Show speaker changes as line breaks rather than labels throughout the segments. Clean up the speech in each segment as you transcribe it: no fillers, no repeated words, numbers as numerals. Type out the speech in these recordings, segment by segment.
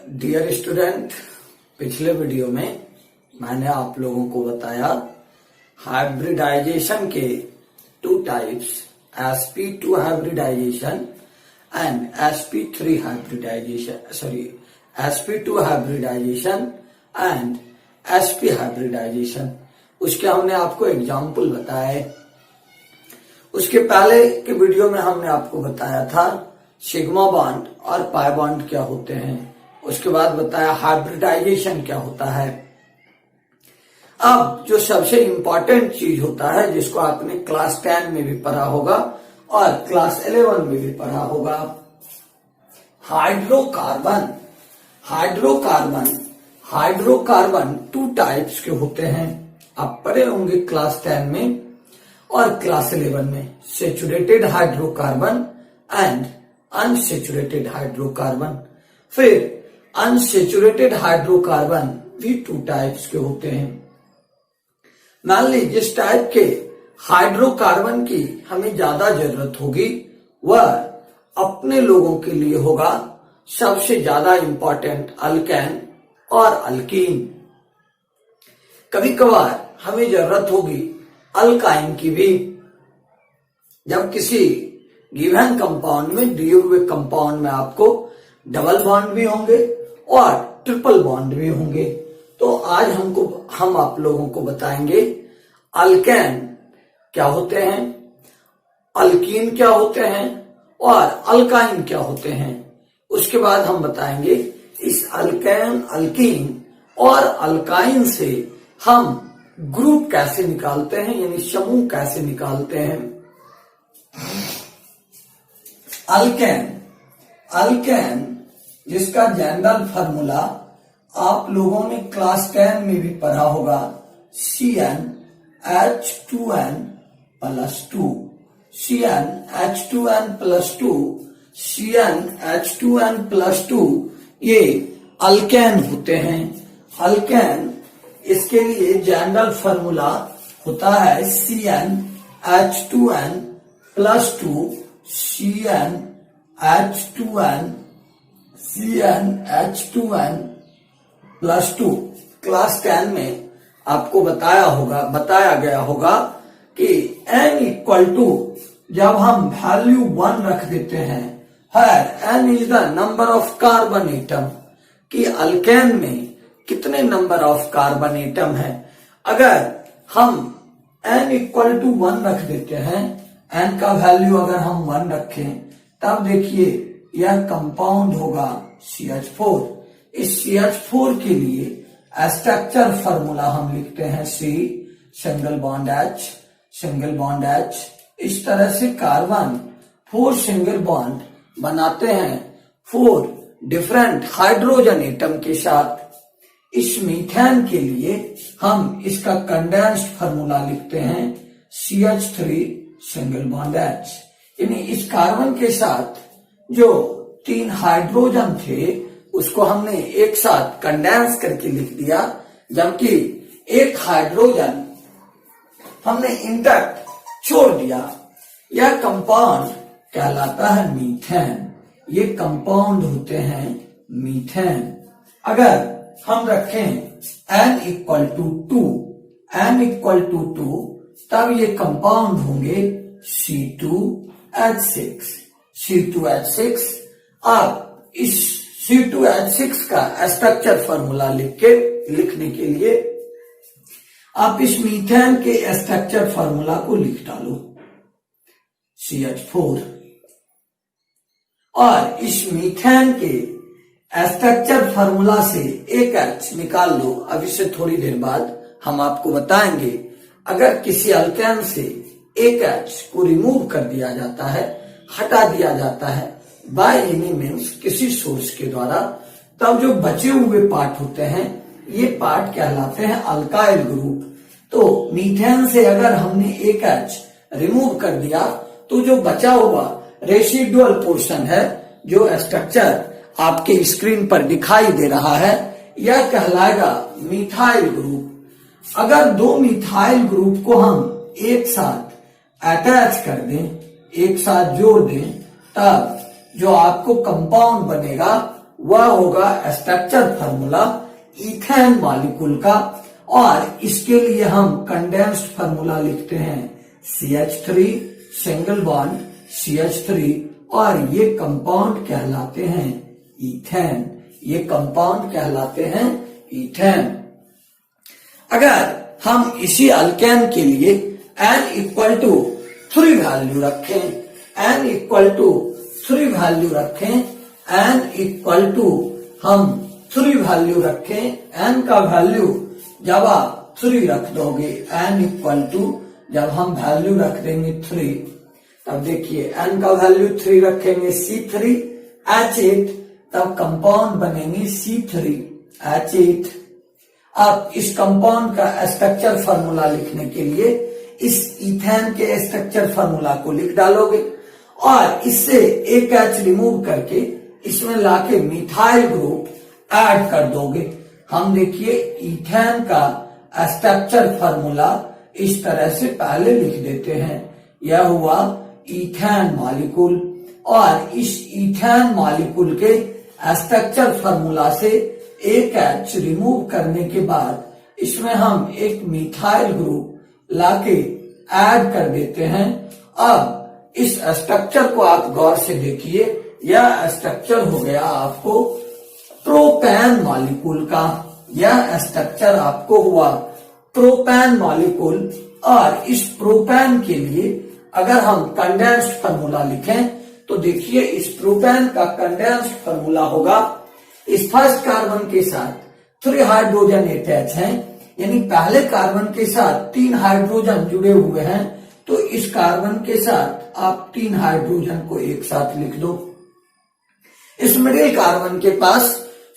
Dear student, पिछले video में मैंने आप लोगों को बताया हाइब्रिडाइजेशन के two types, sp2 hybridisation and sp3 hybridisation, sp2 hybridisation and sp hybridisation. उसके हमने आपको एग्जाम्पल बताए। उसके पहले के वीडियो में हमने आपको बताया था सिग्मा बॉन्ड और पाई बॉन्ड क्या होते हैं। उसके बाद बताया हाइब्रिडाइजेशन क्या होता है। अब जो सबसे इंपॉर्टेंट चीज होता है, जिसको आपने क्लास 10 में भी पढ़ा होगा और क्लास 11 में भी पढ़ा होगा, हाइड्रोकार्बन। हाइड्रोकार्बन टू टाइप्स के होते हैं। आप पढ़े होंगे क्लास 10 में और क्लास 11 में, saturated hydrocarbon and unsaturated hydrocarbon. फिर अनसेचुरेटेड हाइड्रोकार्बन भी टू टाइप्स के होते हैं। मान लीजिए जिस टाइप के हाइड्रोकार्बन की हमें ज्यादा जरूरत होगी वह अपने लोगों के लिए होगा सबसे ज्यादा इंपॉर्टेंट अल्केन और अल्कीन। कभी कभार हमें जरूरत होगी अल्काइन की भी, जब किसी गिवन कंपाउंड में, दिए हुए कंपाउंड में आपको डबल बॉन्ड भी होंगे और ट्रिपल बॉन्ड भी होंगे। तो आज हम आप लोगों को बताएंगे अल्केन क्या होते हैं, अल्कीन क्या होते हैं और अल्काइन क्या होते हैं। उसके बाद हम बताएंगे इस अल्केन, अल्कीन और अल्काइन से हम ग्रुप कैसे निकालते हैं, यानी समूह कैसे निकालते हैं। अल्केन जिसका जनरल फार्मूला आप लोगों ने क्लास 10 में भी पढ़ा होगा, CnH2n+2, CnH2n+2, CnH2n+2 ये अल्केन होते हैं। अल्केन इसके लिए जनरल फार्मूला होता है CnH2n+2, CnH2n+2। क्लास 10 में आपको बताया गया होगा कि n=, जब हम वैल्यू 1 रख देते हैं, हर n is the number of carbon atom, कि अल्केन में कितने नंबर ऑफ कार्बन एटम है। अगर हम n=1 रख देते हैं, n का वैल्यू अगर हम 1 रखें, तब देखिए यह कंपाउंड होगा CH4। इस CH4 के लिए स्ट्रक्चर फार्मूला हम लिखते हैं C सिंगल बॉन्ड H। इस तरह से कार्बन 4 सिंगल बॉन्ड बनाते हैं 4 डिफरेंट हाइड्रोजन एटम के साथ। इस मीथेन के लिए हम इसका कंडेंस्ड फार्मूला लिखते हैं CH3 सिंगल बॉन्ड H। यानी इस कार्बन के साथ जो 3 हाइड्रोजन थे उसको हमने एक साथ कंडेंस करके लिख दिया, जबकि एक हाइड्रोजन हमने इंटैक्ट छोड़ दिया। यह कंपाउंड कहलाता है मीथेन। ये कंपाउंड होते हैं मीथेन। अगर हम रखें n=2, तब ये कंपाउंड होंगे C2H6। अब इस C2H6 का स्ट्रक्चर फार्मूला लिखने के लिए आप इस मीथेन के स्ट्रक्चर फार्मूला को लिख डालो CH4, और इस मीथेन के स्ट्रक्चर फार्मूला से एक H निकाल लो। अब इससे थोड़ी देर बाद हम आपको बताएंगे, अगर किसी अल्केन से एक H को रिमूव कर दिया जाता है, हटा दिया जाता है बाय एनी मीन्स, किसी सोर्स के द्वारा, तब जो बचे हुए पार्ट होते हैं ये पार्ट कहलाते हैं अल्काइल ग्रुप। तो मीथेन से अगर हमने एक H रिमूव कर दिया तो जो बचा हुआ रेसिडुअल पोर्शन है, जो स्ट्रक्चर आपके स्क्रीन पर दिखाई दे रहा है, यह कहलाएगा मिथाइल ग्रुप। अगर 2 मिथाइल ग्रुप को हम एक साथ अटैच कर दें, एक साथ जोड़ दें, तब जो आपको कंपाउंड बनेगा वह होगा स्ट्रक्चर फार्मूला इथेन मॉलिक्यूल का। और इसके लिए हम कंडेंस्ड फार्मूला लिखते हैं CH3 सिंगल बॉन्ड CH3, और ये कंपाउंड कहलाते हैं इथेन। ये कंपाउंड कहलाते हैं इथेन। अगर हम इसी अल्केन के लिए n इक्वल टू 3 वैल्यू रखें, n इक्वल टू 3 वैल्यू रखें, n इक्वल टू हम 3 वैल्यू रखें, n का वैल्यू जब आप 3 रख दोगे, n इक्वल टू जब हम वैल्यू रख देंगे 3, तब देखिए n का वैल्यू 3 रखेंगे C3H8, तब कंपाउंड बनेंगे C3H8। अब इस कंपाउंड का स्ट्रक्चर फार्मूला लिखने के लिए इस इथेन के स्ट्रक्चर फार्मूला को लिख डालोगे और इससे एक H रिमूव करके इसमें लाके मिथाइल ग्रुप ऐड कर दोगे। हम देखिए इथेन का स्ट्रक्चर फार्मूला इस तरह से पहले लिख देते हैं। यह हुआ इथेन मॉलिक्यूल, और इस इथेन मॉलिक्यूल के स्ट्रक्चर फार्मूला से एक H रिमूव करने के बाद इसमें हम एक मिथाइल ग्रुप लाके ऐड कर देते हैं। अब इस स्ट्रक्चर को आप गौर से देखिए, यह स्ट्रक्चर हो गया आपको प्रोपेन मॉलिक्यूल का। यह स्ट्रक्चर आपको हुआ प्रोपेन मॉलिक्यूल, और इस प्रोपेन के लिए अगर हम कंडेंस्ड फार्मूला लिखें तो देखिए इस प्रोपेन का कंडेंस्ड फार्मूला होगा, इस फर्स्ट कार्बन के साथ 3 हाइड्रोजन अटैच हैं, यानी पहले कार्बन के साथ 3 हाइड्रोजन जुड़े हुए हैं, तो इस कार्बन के साथ आप 3 हाइड्रोजन को एक साथ लिख दो। इस मिडिल कार्बन के पास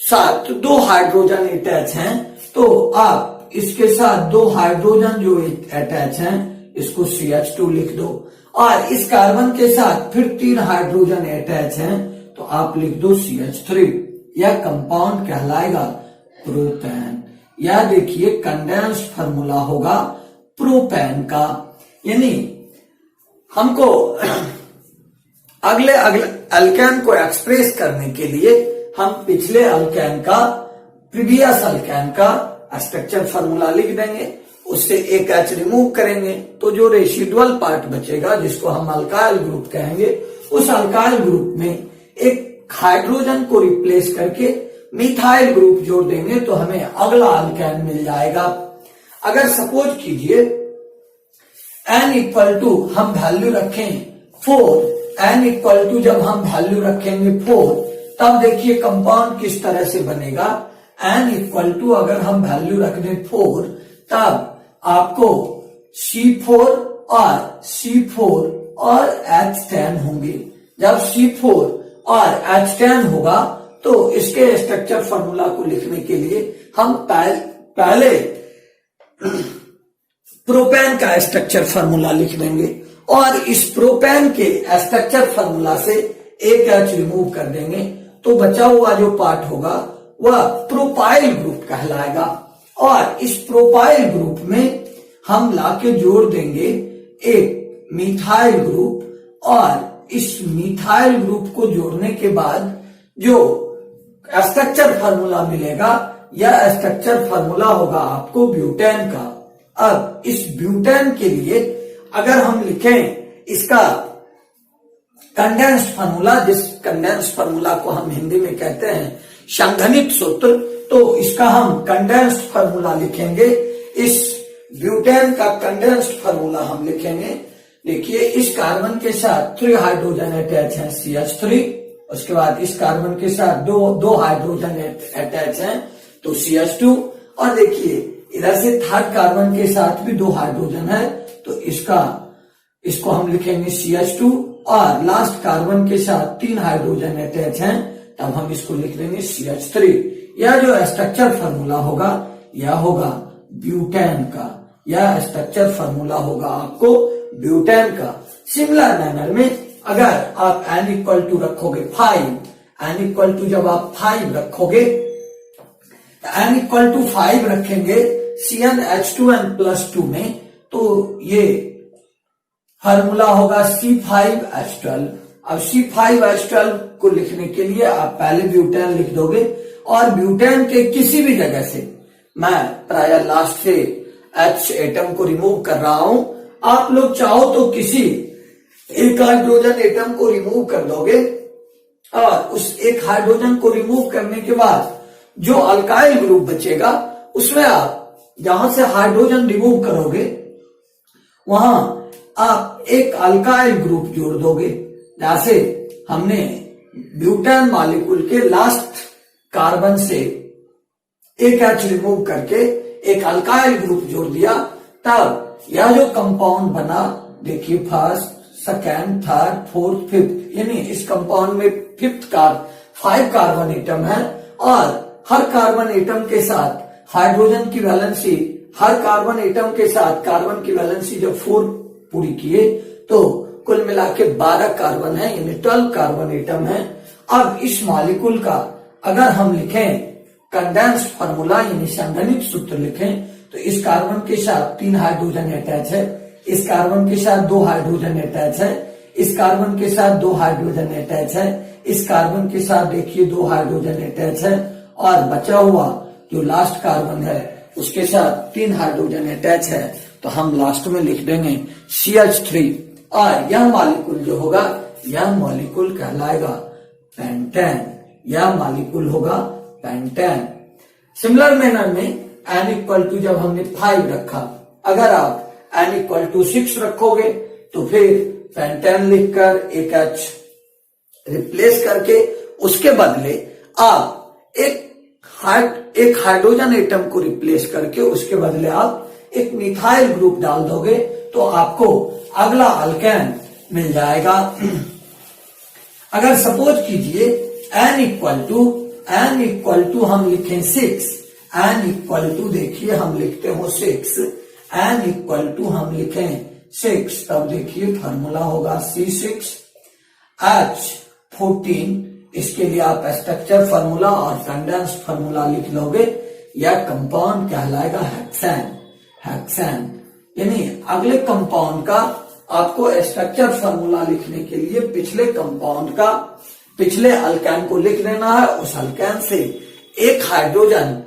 साथ 2 हाइड्रोजन अटैच हैं, तो आप इसके साथ 2 हाइड्रोजन जो अटैच हैं इसको CH2 लिख दो, और इस कार्बन के साथ फिर 3 हाइड्रोजन अटैच हैं तो आप लिख दो CH3। यह कंपाउंड कहलाएगा प्रोपेन। यह देखिए कंडेंस्ड फार्मूला होगा प्रोपेन का। यानी हमको अगले अल्केन को एक्सप्रेस करने के लिए हम पिछले अल्केन का, प्रीवियस अल्केन का स्ट्रक्चर फार्मूला लिख देंगे, उससे एक H रिमूव करेंगे तो जो रेसिडुअल पार्ट बचेगा जिसको हम अल्काइल ग्रुप कहेंगे, उस अल्काइल ग्रुप में एक हाइड्रोजन को रिप्लेस करके मिथाइल ग्रुप जोड़ देंगे तो हमें अगला अल्केन मिल जाएगा। अगर सपोज कीजिए n इक्वल टू हम वैल्यू रखें 4, n इक्वल टू जब हम वैल्यू रखेंगे 4, तब देखिए कंपाउंड किस तरह से बनेगा। n इक्वल टू अगर हम वैल्यू रख दें 4, तब आपको C4 और H10 होंगे। जब C4 और H10 होगा तो इसके स्ट्रक्चर फार्मूला को लिखने के लिए हम पहले प्रोपेन का स्ट्रक्चर फार्मूला लिख देंगे, और इस प्रोपेन के स्ट्रक्चर फार्मूला से एक H रिमूव कर देंगे तो बचा हुआ जो पार्ट होगा वह प्रोपाइल ग्रुप कहलाएगा। और इस प्रोपाइल ग्रुप में हम लाके जोड़ देंगे एक मिथाइल ग्रुप, और इस मिथाइल ग्रुप को जोड़ने के बाद जो स्ट्रक्चर फार्मूला मिलेगा, यह स्ट्रक्चर फार्मूला होगा आपको ब्यूटेन का। अब इस ब्यूटेन के लिए अगर हम लिखें इसका कंडेंस्ड फार्मूला, जिस कंडेंस्ड फार्मूला को हम हिंदी में कहते हैं संघनित सूत्र, तो इसका हम कंडेंस्ड फार्मूला लिखेंगे। इस ब्यूटेन का कंडेंस्ड फार्मूला हम लिखेंगे। देखिए इस कार्बन के साथ 3 हाइड्रोजन अटैच हैं CH3, उसके बाद इस कार्बन के साथ दो हाइड्रोजन अटैच हैं तो CH2, और देखिए इधर से थर्ड कार्बन के साथ भी 2 हाइड्रोजन है तो इसको हम लिखेंगे CH2, और लास्ट कार्बन के साथ 3 हाइड्रोजन अटैच हैं तब हम इसको लिख देंगे CH3। यह जो स्ट्रक्चर फार्मूला होगा यह होगा ब्यूटेन का। यह स्ट्रक्चर फार्मूला होगा आपको ब्यूटेन का। सिमिलर मैनर में अगर आप n इक्वल टू रखोगे 5, n इक्वल टू जब आप 5 रखोगे, n इक्वल टू 5 रखेंगे CnH2n+2 में, तो ये फार्मूला होगा C5H12, अब C5H12 को लिखने के लिए आप पहले ब्यूटेन लिख दोगे और ब्यूटेन के किसी भी जगह से, मैं प्राय लास्ट से H एटम को रिमूव कर रहा हूं, आप लोग चाहो तो किसी एक हाइड्रोजन एटम को रिमूव कर दोगे और उस एक हाइड्रोजन को रिमूव करने के बाद जो अल्काइल ग्रुप बचेगा उसमें आप जहां से हाइड्रोजन रिमूव करोगे वहां आप एक अल्काइल ग्रुप जोड़ दोगे। जैसे हमने ब्यूटेन मॉलिक्यूल के लास्ट कार्बन से एक H रिमूव करके एक अल्काइल ग्रुप जोड़ दिया, तब यह जो कंपाउंड बना, देखिए first, second, third, fourth, fifth, यानी इस कंपाउंड में फिफ्थ 5 कार्बन एटम है और हर कार्बन एटम के साथ हाइड्रोजन की वैलेंसी, हर कार्बन एटम के साथ कार्बन की वैलेंसी जब 4 पूरी किए तो कुल मिला के 12 कार्बन है, यानी 12 कार्बन एटम है। अब इस मॉलिक्यूल का अगर हम लिखें कंडेंस्ड फार्मूला यानी संघनित सूत्र लिखें तो इस कार्बन के साथ 3 हाइड्रोजन अटैच है, इस कार्बन के साथ 2 हाइड्रोजन अटैच है, इस कार्बन के साथ 2 हाइड्रोजन अटैच है, इस कार्बन के साथ देखिए 2 हाइड्रोजन अटैच है और बचा हुआ जो लास्ट कार्बन है उसके साथ 3 हाइड्रोजन अटैच है। तो हम लास्ट में लिख देंगे CH3 और यह मॉलिक्यूल जो होगा यह मॉलिक्यूल कहलाएगा पेंटेन, यह मॉलिक्यूल होगा पेंटेन। सिमिलर मैनर में n = जब हमने 5 रखा, अगर आप n = 6 रखोगे तो फिर पेंटेन लिखकर एक H रिप्लेस करके उसके बदले आप एक हाइड्रोजन एटम को रिप्लेस करके उसके बदले आप एक मिथाइल ग्रुप डाल दोगे तो आपको अगला अल्केन मिल जाएगा। अगर सपोज कीजिए n = हम लिखें 6, n = देखिए हम लिखते हो 6, n = हम लिखें 6, तब देखिए फार्मूला होगा C6H14। इसके लिए आप स्ट्रक्चर फार्मूला और कंडेंस्ड फार्मूला लिख लोगे, यह कंपाउंड कहलाएगा हेक्सेन। यानी अगले कंपाउंड का आपको स्ट्रक्चर फार्मूला लिखने के लिए पिछले कंपाउंड का, पिछले अल्केन को लिख लेना है, उस अल्केन से एक हाइड्रोजन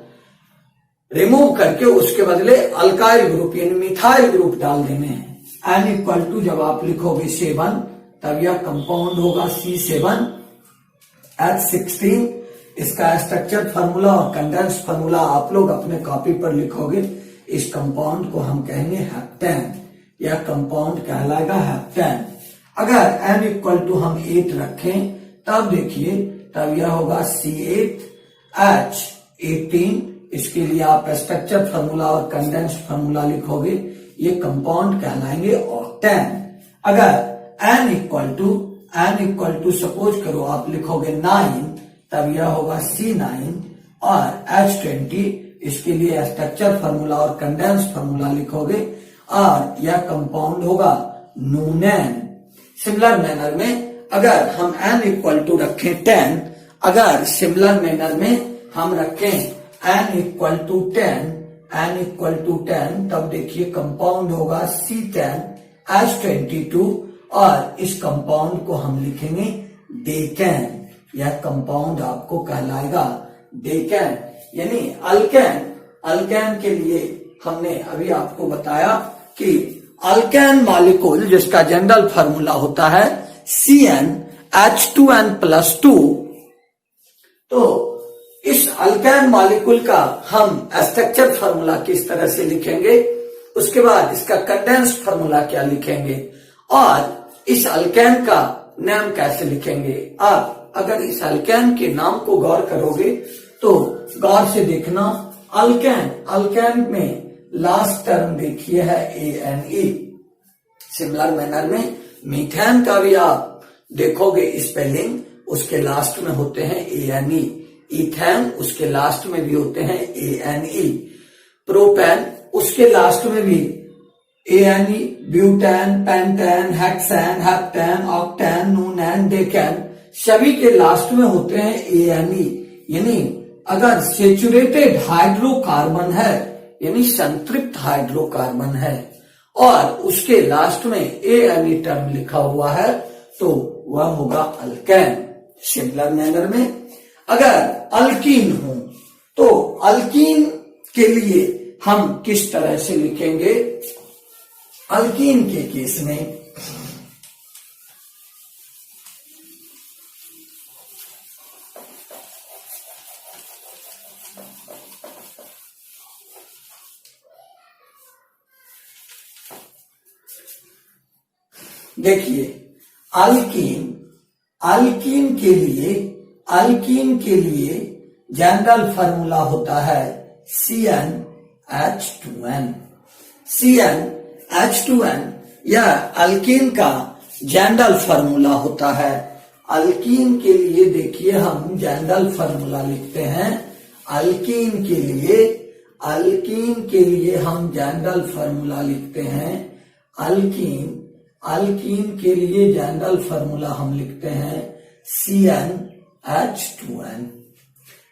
रिमूव करके उसके बदले अल्काइल ग्रुप यानी मिथाइल ग्रुप डाल देने हैं। n = जब आप लिखोगे 7 तब यह कंपाउंड होगा C7H16। इसका स्ट्रक्चर फार्मूला और कंडेंस्ड फार्मूला आप लोग अपने कॉपी पर लिखोगे। इस कंपाउंड को हम कहेंगे हेप्टेन, यह कंपाउंड कहलाएगा हेप्टेन। अगर n = हम 8 रखें तब देखिए तब यह होगा C8H18। इसके लिए आप स्ट्रक्चर फार्मूला और कंडेंस्ड फार्मूला लिखोगे, ये कंपाउंड कहलाएंगे ऑक्टेन। अगर n = सपोज करो आप लिखोगे 9 तब यह होगा C9 और H20। इसके लिए स्ट्रक्चर फार्मूला और कंडेंस्ड फार्मूला लिखोगे और यह कंपाउंड होगा नूनेन। सिमिलर मैनर में अगर हम n = रखें 10, अगर सिमिलर मैनर में हम रखें n = 10 तब देखिए कंपाउंड होगा C10H22 और इस कंपाउंड को हम लिखेंगे डेकेन। यह कंपाउंड आपको कहलाएगा डेकेन यानी अल्केन। अल्केन के लिए हमने अभी आपको बताया कि अल्केन मॉलिक्यूल जिसका जनरल फार्मूला होता है CnH2n+2। तो इस अल्केन मॉलिक्यूल का हम स्ट्रक्चर फार्मूला किस तरह से लिखेंगे, उसके बाद इसका कंडेंस्ड फार्मूला क्या लिखेंगे और इस अल्केन का नाम कैसे लिखेंगे। आप अगर इस अल्केन के नाम को गौर करोगे तो गौर से देखना, अल्केन में लास्ट टर्म देखिए है ANE। सिमिलर मैनर में मीथेन का भी आप देखोगे स्पेलिंग, उसके लास्ट में होते हैं ANE। इथेन उसके लास्ट में भी होते हैं ANE। प्रोपेन उसके लास्ट में भी ANE। Butane, pentane, hexane, heptane, octane, nonane, decane सभी के लास्ट में होते हैं ANE। यानी अगर सेचुरेटेड हाइड्रोकार्बन है यानी संतृप्त हाइड्रोकार्बन है और उसके लास्ट में ANE टर्म लिखा हुआ है तो वह होगा अल्केन। सिमिलर मैनर में अगर अल्कीन हो तो अल्कीन के लिए हम किस तरह से लिखेंगे? अल्कीन के केस में देखिए, अल्कीन के लिए जनरल फार्मूला होता है CnH2n। CnH2n यह अल्कीन का जनरल फार्मूला होता है। अल्कीन के लिए देखिए हम जनरल फार्मूला लिखते हैं। अल्कीन के लिए हम जनरल फार्मूला लिखते हैं। अल्कीन के लिए जनरल फार्मूला हम लिखते हैं CnH2n।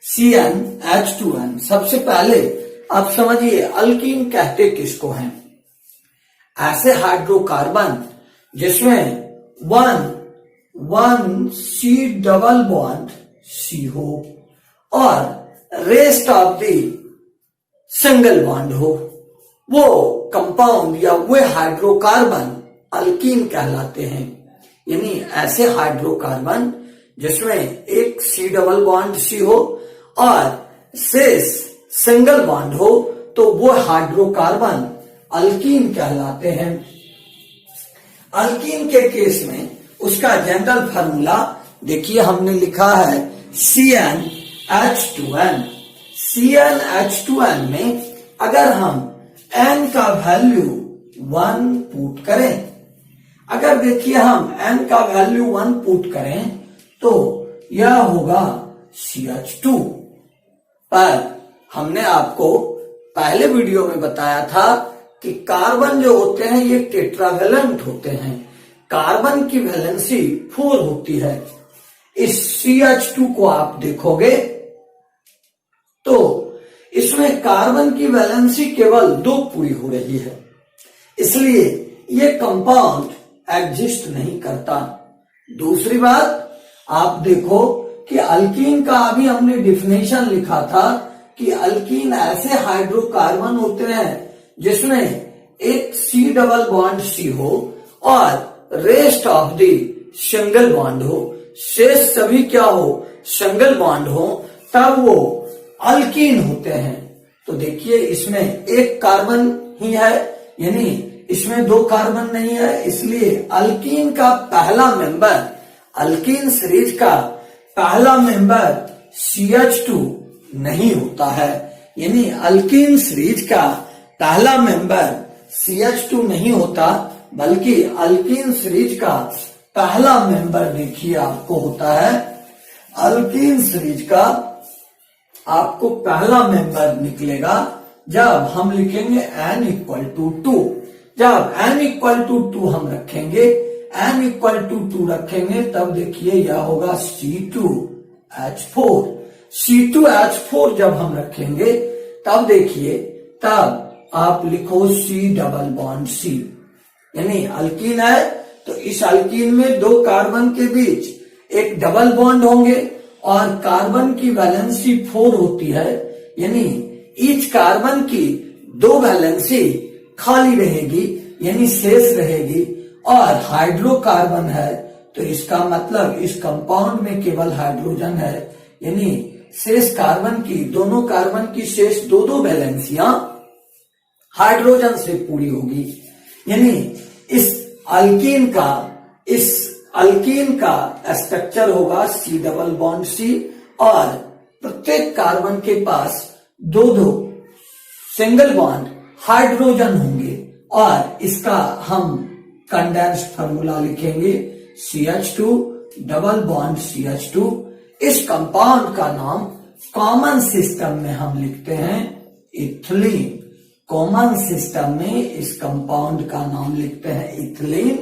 CnH2n। सबसे पहले आप समझिए अल्कीन कहते किसको हैं? ऐसे हाइड्रोकार्बन जिसमें one C double bond C हो और rest of the single bond हो, वो कंपाउंड या वे हाइड्रोकार्बन अल्कीन कहलाते हैं। यानी ऐसे हाइड्रोकार्बन जिसमें एक C डबल बॉन्ड C हो और शेष सिंगल बॉन्ड हो तो वो हाइड्रोकार्बन अल्कीन कहलाते हैं। अल्कीन के केस में उसका जनरल फार्मूला देखिए हमने लिखा है CnH2n। CnH2n में अगर हम n का वैल्यू 1 पुट करें, अगर देखिए हम n का वैल्यू 1 पुट करें तो यह होगा CH2। पर हमने आपको पहले वीडियो में बताया था कि कार्बन जो होते हैं ये टेट्रावेलेंट होते हैं। कार्बन की वैलेंसी 4 होती है। इस CH2 को आप देखोगे तो इसमें कार्बन की वैलेंसी केवल 2 पूरी हो रही है, इसलिए ये कंपाउंड एग्जिस्ट नहीं करता। दूसरी बात आप देखो कि अल्कीन का अभी हमने डिफिनेशन लिखा था कि अल्कीन ऐसे हाइड्रोकार्बन होते हैं जिसमें एक C डबल बॉन्ड C हो और rest of the single bond हो, शेष सभी क्या हो? सिंगल बॉन्ड हो, तब वो अल्कीन होते हैं। तो देखिए इसमें एक कार्बन ही है, यानी इसमें 2 कार्बन नहीं है, इसलिए अल्कीन का पहला मेंबर, अल्कीन सीरीज का पहला मेंबर CH2 नहीं होता है। यानी अल्कीन सीरीज का पहला मेंबर CH2 नहीं होता, बल्कि अल्कीन सीरीज का पहला मेंबर देखिए आपको होता है, अल्कीन सीरीज का आपको पहला मेंबर निकलेगा जब हम लिखेंगे n = 2। जब n = 2 हम रखेंगे, n = 2 रखेंगे तब देखिए यह होगा C2H4। C2H4 जब हम रखेंगे तब देखिए, तब आप लिखो C डबल बॉन्ड C, यानी अल्कीन है तो इस अल्कीन में 2 कार्बन के बीच एक डबल बॉन्ड होंगे और कार्बन की वैलेंसी 4 होती है, यानी ईच कार्बन की 2 वैलेंसी खाली रहेगी, यानी शेष रहेगी। और हाइड्रोकार्बन है तो इसका मतलब इस कंपाउंड में केवल हाइड्रोजन है, यानी शेष कार्बन की, दोनों कार्बन की शेष 2 वैलेंसियां हाइड्रोजन से पूरी होगी। यानी इस अल्कीन का स्ट्रक्चर होगा C डबल बॉन्ड C और प्रत्येक कार्बन के पास 2 सिंगल बॉन्ड हाइड्रोजन होंगे और इसका हम कंडेंस्ड फार्मूला लिखेंगे CH2 डबल बॉन्ड CH2। इस कंपाउंड का नाम कॉमन सिस्टम में हम लिखते हैं इथिलीन। कॉमन सिस्टम में इस कंपाउंड का नाम लिखते हैं इथिलीन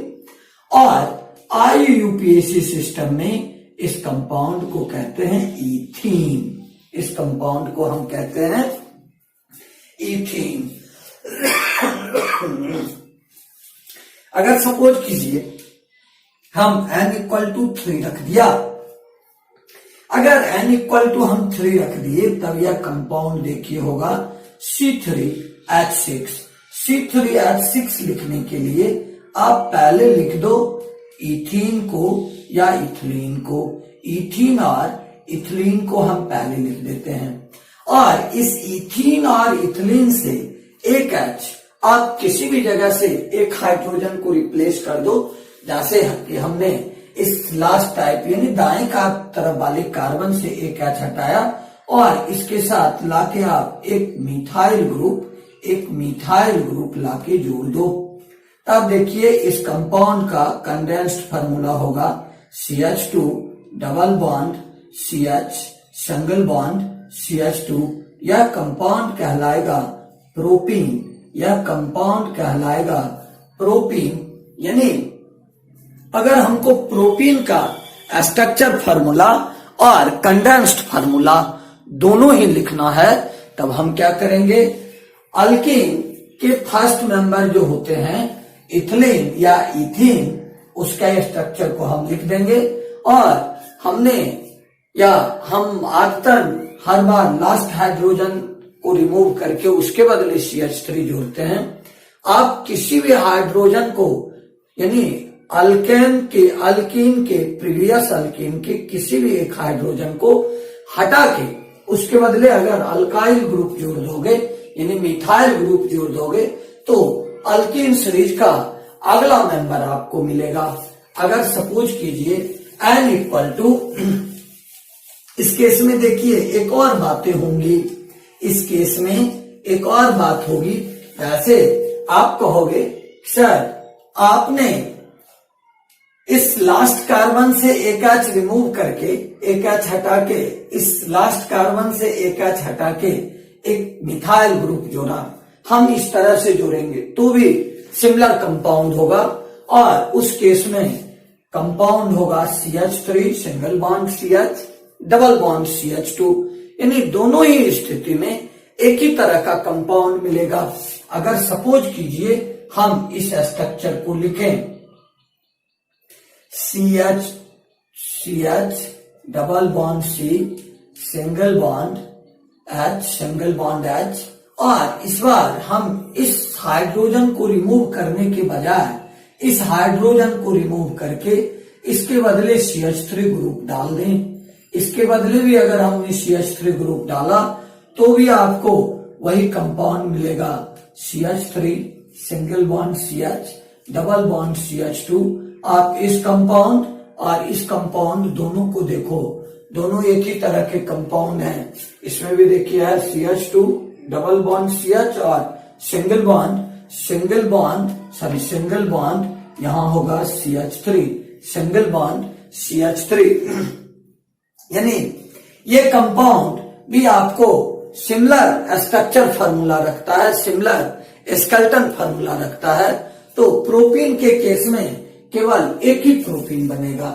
और IUPAC सिस्टम में इस कंपाउंड को कहते हैं ईथीन। इस कंपाउंड को हम कहते हैं ईथीन। अगर सपोज कीजिए हम n इक्वल टू 3 रख दिया। अगर n इक्वल टू हम 3 रख दिए तब यह कंपाउंड देखिए होगा C3H6। C3H6 लिखने के लिए आप पहले लिख दो इथीन को या इथिलीन को। इथीन और इथिलीन को हम पहले लिख देते हैं और इस इथीन और इथिलीन से एक H आप किसी भी जगह से एक हाइड्रोजन को रिप्लेस कर दो। जैसे कि हमने इस लास्ट टाइप यानी दाएं का तरफ वाले कार्बन से एक H हटाया और इसके साथ लाके आप एक मिथाइल ग्रुप लाके जोड़ दो। तब देखिए इस कंपाउंड का कंडेंस्ड फार्मूला होगा CH2 double bond CH single bond CH2। यह कंपाउंड कहलाएगा प्रोपीन। यह कंपाउंड कहलाएगा प्रोपीन। यानी अगर हमको प्रोपीन का स्ट्रक्चर फार्मूला और कंडेंस्ड फार्मूला दोनों ही लिखना है तब हम क्या करेंगे, अल्कीन के फर्स्ट मेंबर जो होते हैं इथिलीन या इथीन उसका स्ट्रक्चर को हम लिख देंगे और हम आदतन हर बार लास्ट हाइड्रोजन को रिमूव करके उसके बदले CH3 जोड़ते हैं। आप किसी भी हाइड्रोजन को यानी अल्कीन के प्रीवियस अल्कीन के किसी भी एक हाइड्रोजन को हटा के उसके बदले अगर अल्काइल ग्रुप जोड़ दोगे यानी मिथाइल ग्रुप जोड़ दोगे तो अल्कीन सीरीज का अगला मेंबर आपको मिलेगा। अगर सपोज कीजिए n इक्वल टू, इस केस में देखिए एक और बातें होंगी। इस केस में एक और बात होगी। वैसे आप कहोगे सर आपने इस लास्ट कार्बन से एक H रिमूव करके एक H हटा के इस लास्ट कार्बन से एक H हटा के एक मिथाइल ग्रुप जोड़ा। हम इस तरह से जोड़ेंगे तो भी सिमिलर कंपाउंड होगा और उस केस में कंपाउंड होगा CH3 single bond CH double bond CH2। यानी दोनों ही स्थिति में एक ही तरह का कंपाउंड मिलेगा। अगर सपोज कीजिए हम इस स्ट्रक्चर को लिखें CH double bond C single bond H और इस बार हम इस हाइड्रोजन को रिमूव करने के बजाय इस हाइड्रोजन को रिमूव करके इसके बदले CH3 ग्रुप डाल दें। इसके बदले भी अगर हमने CH3 ग्रुप डाला तो भी आपको वही कंपाउंड मिलेगा CH3 single bond CH double bond CH2। आप इस कंपाउंड और इस कंपाउंड दोनों को देखो, दोनों एक ही तरह के कंपाउंड हैं। इसमें भी देखिए है CH2 डबल बॉन्ड CH और सिंगल बॉन्ड यहां होगा CH3 सिंगल बॉन्ड CH3। यानी ये कंपाउंड भी आपको सिमिलर स्ट्रक्चर फार्मूला रखता है, सिमिलर स्केलेटन फार्मूला रखता है। तो प्रोपीन के केस में केवल एक ही प्रोपीन बनेगा।